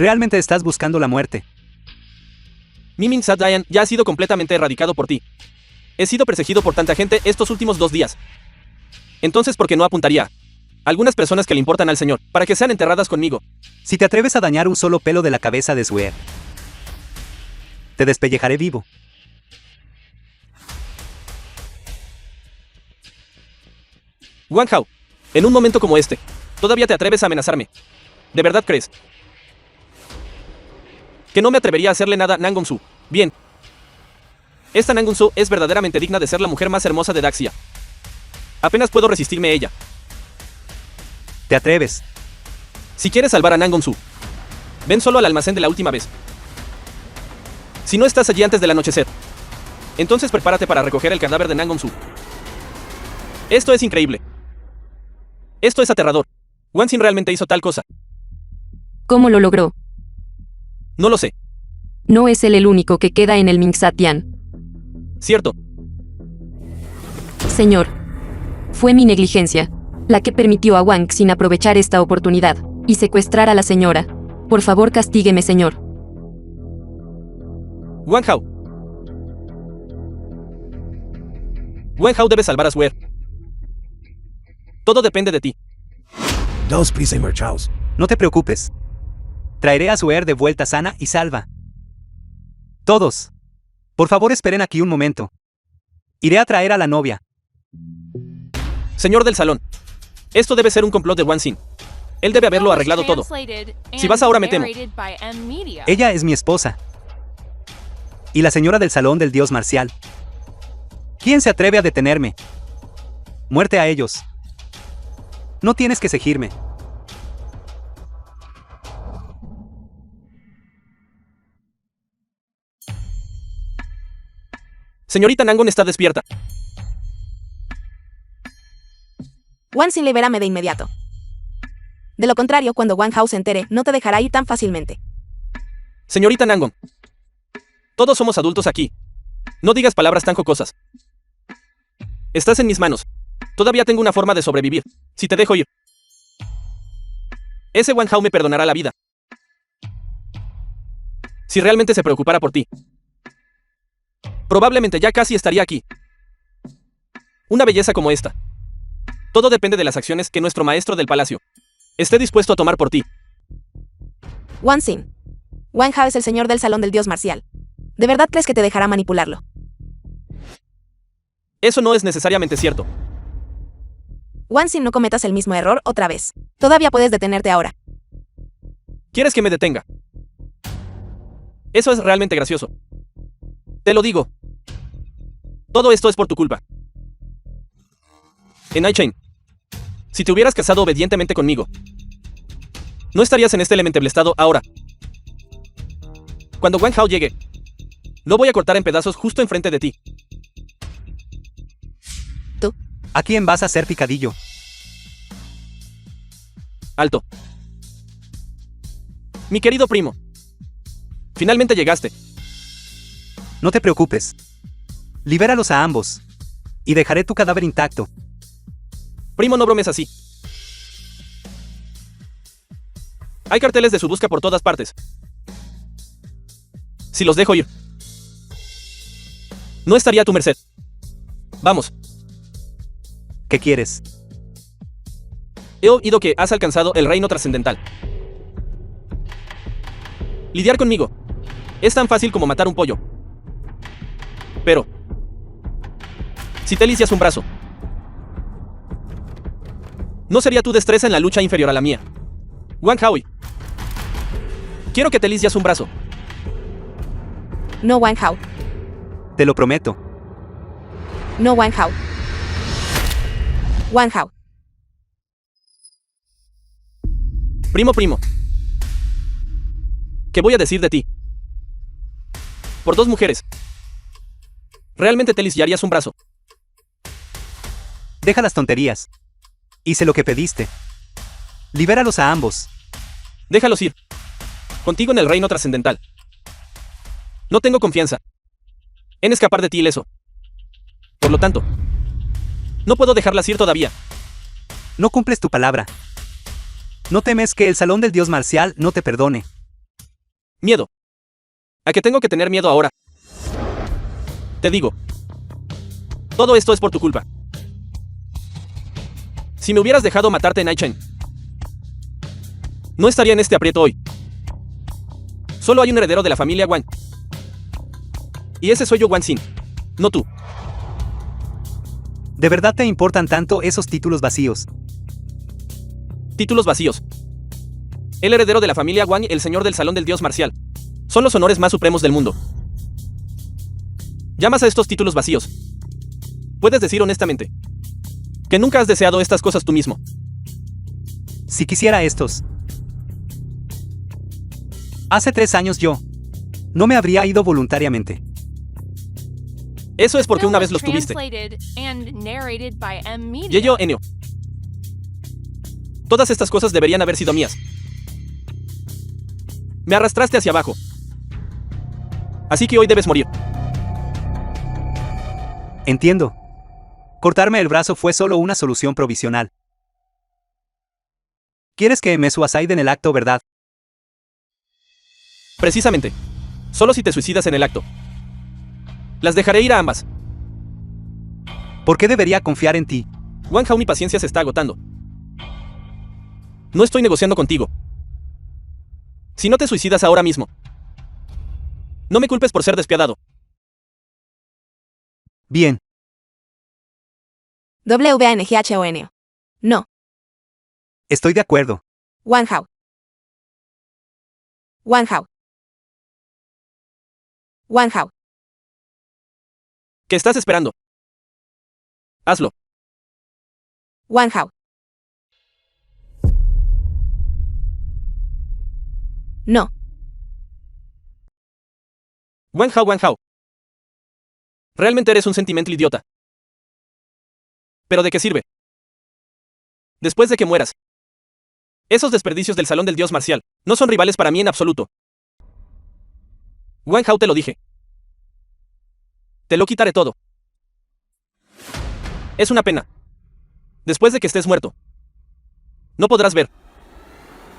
realmente estás buscando la muerte. Mi Mimsat Dayan ya ha sido completamente erradicado por ti. He sido perseguido por tanta gente estos últimos 2 días. Entonces, ¿por qué no apuntaría a algunas personas que le importan al señor para que sean enterradas conmigo? Si te atreves a dañar un solo pelo de la cabeza de Suer, te despellejaré vivo. Wang Hao, en un momento como este, ¿todavía te atreves a amenazarme? ¿De verdad crees que no me atrevería a hacerle nada a Nangong Su? Bien. Esta Nangunsu es verdaderamente digna de ser la mujer más hermosa de Daxia. Apenas puedo resistirme a ella. ¿Te atreves? Si quieres salvar a Nangunsu, ven solo al almacén de la última vez. Si no estás allí antes del anochecer, entonces prepárate para recoger el cadáver de Nangunsu. Esto es increíble. Esto es aterrador. Wan Xin realmente hizo tal cosa. ¿Cómo lo logró? No lo sé. No es él el único que queda en el Mingsatian. Cierto. Señor. Fue mi negligencia la que permitió a Wang Xin aprovechar esta oportunidad y secuestrar a la señora. Por favor, castígueme, señor. Wang Hao. Wang Hao debe salvar a Swear. Todo depende de ti. Dos prisa y marchaos. No te preocupes. Traeré a Swear de vuelta sana y salva. Todos. Por favor, esperen aquí un momento. Iré a traer a la novia. Señor del salón. Esto debe ser un complot de Wan Xin. Él debe haberlo arreglado todo. Si vas ahora me temo. Ella es mi esposa. Y la señora del salón del dios marcial. ¿Quién se atreve a detenerme? Muerte a ellos. No tienes que seguirme. Señorita Nangon está despierta. Wan Xin, libérame de inmediato. De lo contrario, cuando Wang Hao se entere, no te dejará ir tan fácilmente. Señorita Nangon. Todos somos adultos aquí. No digas palabras tan jocosas. Estás en mis manos. Todavía tengo una forma de sobrevivir. Si te dejo ir. Ese Wang Hao me perdonará la vida. Si realmente se preocupara por ti. Probablemente ya casi estaría aquí. Una belleza como esta. Todo depende de las acciones que nuestro maestro del palacio esté dispuesto a tomar por ti. Wan Xin. Wang Hao es el señor del salón del dios marcial. ¿De verdad crees que te dejará manipularlo? Eso no es necesariamente cierto. Wan Xin, no cometas el mismo error otra vez. Todavía puedes detenerte ahora. ¿Quieres que me detenga? Eso es realmente gracioso. Te lo digo. Todo esto es por tu culpa. En Aichain, si te hubieras casado obedientemente conmigo, no estarías en este lamentable estado ahora. Cuando Wang Hao llegue, lo voy a cortar en pedazos justo enfrente de ti. ¿Tú? ¿A quién vas a hacer picadillo? Alto. Mi querido primo. Finalmente llegaste. No te preocupes. Libéralos a ambos. Y dejaré tu cadáver intacto. Primo, no bromes así. Hay carteles de su busca por todas partes. Si los dejo ir, no estaría a tu merced. Vamos. ¿Qué quieres? He oído que has alcanzado el reino trascendental. Lidiar conmigo es tan fácil como matar un pollo. Pero si te lisias un brazo, no sería tu destreza en la lucha inferior a la mía. Wang Hao, quiero que te lisias un brazo. No, Wang Hao. Te lo prometo. No, Wang Hao. Wang Hao. Primo. ¿Qué voy a decir de ti? Por 2 mujeres. ¿Realmente te lisiarías un brazo? Deja las tonterías. Hice lo que pediste. Libéralos a ambos. Déjalos ir. Contigo en el reino trascendental. No tengo confianza en escapar de ti ileso. Por lo tanto, no puedo dejarlas ir todavía. No cumples tu palabra. ¿No temes que el salón del dios marcial no te perdone? Miedo. ¿A qué tengo que tener miedo ahora? Te digo. Todo esto es por tu culpa. Si me hubieras dejado matarte en Aichain, no estaría en este aprieto hoy. Solo hay un heredero de la familia Wang. Y ese soy yo, Wan Xin. No tú. ¿De verdad te importan tanto esos títulos vacíos? Títulos vacíos. El heredero de la familia Wang y el señor del salón del dios marcial son los honores más supremos del mundo. llamas a estos títulos vacíos? Puedes decir honestamente que nunca has deseado estas cosas tú mismo. Si quisiera estos. Hace 3 años yo no me habría ido voluntariamente. Eso es porque Film una was vez los tuviste. translated and narrated by M Media. Yeyo Enio. Todas estas cosas deberían haber sido mías. Me arrastraste hacia abajo. Así que hoy debes morir. Entiendo. Cortarme el brazo fue solo una solución provisional. ¿Quieres que me suicide en el acto, verdad? Precisamente. Solo si te suicidas en el acto. Las dejaré ir a ambas. ¿Por qué debería confiar en ti? Wang Hao, mi paciencia se está agotando. No estoy negociando contigo. Si no te suicidas ahora mismo, no me culpes por ser despiadado. Bien. WANGHON. No. Estoy de acuerdo. Wang Hao. Wang Hao. Wang Hao. ¿Qué estás esperando? Hazlo. Wang Hao. No. Wang Hao, Wang Hao. Realmente eres un sentimental idiota. ¿Pero de qué sirve? Después de que mueras. Esos desperdicios del Salón del Dios Marcial no son rivales para mí en absoluto. Wang Hao, te lo dije. Te lo quitaré todo. Es una pena. Después de que estés muerto, no podrás ver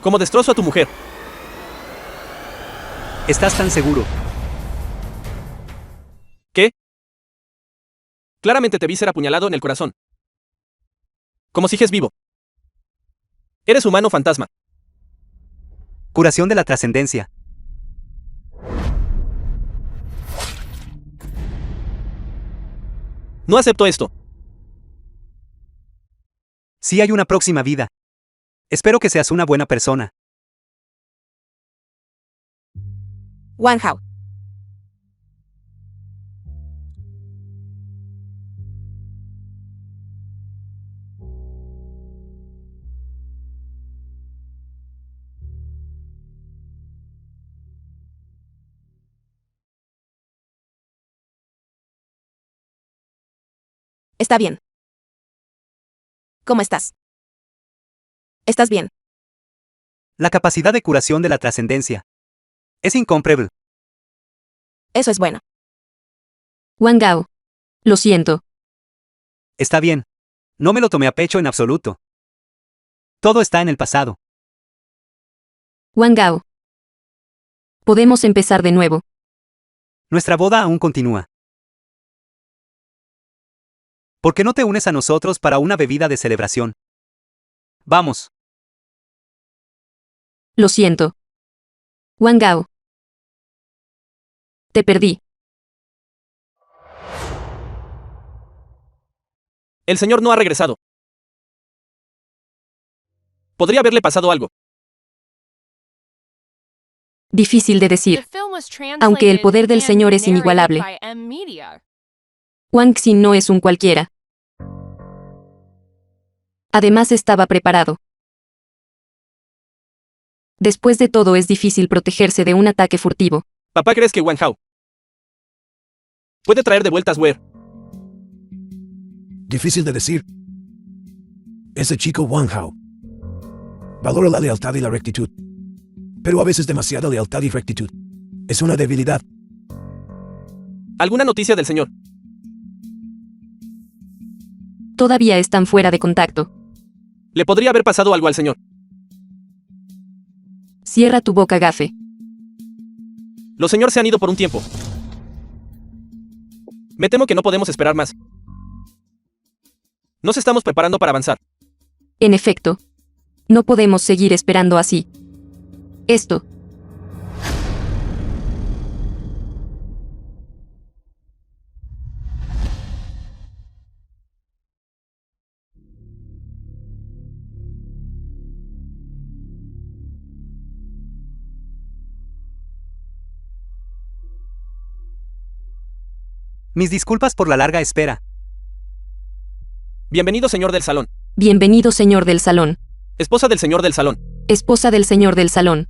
cómo destrozo a tu mujer. ¿Estás tan seguro? ¿Qué? Claramente te vi ser apuñalado en el corazón. Como sigues vivo. Eres humano fantasma. Curación de la trascendencia. No acepto esto. Sí hay una próxima vida. Espero que seas una buena persona. Wang Hao. Está bien. ¿Cómo estás? ¿Estás bien? La capacidad de curación de la trascendencia es incomparable. Eso es bueno. Wang Hao. Lo siento. Está bien. No me lo tomé a pecho en absoluto. Todo está en el pasado. Wang Hao. Podemos empezar de nuevo. Nuestra boda aún continúa. ¿Por qué no te unes a nosotros para una bebida de celebración? Vamos. Lo siento. Wang Hao. Te perdí. El señor no ha regresado. Podría haberle pasado algo. Difícil de The decir. film was Aunque el poder del translated Señor and es inigualable. narrated by M Media. Wang Xin no es un cualquiera. Además estaba preparado. Después de todo es difícil protegerse de un ataque furtivo. ¿Papá crees que Wang Hao puede traer de vueltas Ware? Difícil de decir. Ese chico Wang Hao valora la lealtad y la rectitud. Pero a veces demasiada lealtad y rectitud es una debilidad. ¿Alguna noticia del señor? Todavía están fuera de contacto. ¿Le podría haber pasado algo al señor? Cierra tu boca, gafe. Los señores se han ido por un tiempo. Me temo que no podemos esperar más. Nos estamos preparando para avanzar. En efecto. No podemos seguir esperando así. Esto. Mis disculpas por la larga espera. Bienvenido, señor del salón. Bienvenido, señor del salón. Esposa del señor del salón. Esposa del señor del salón.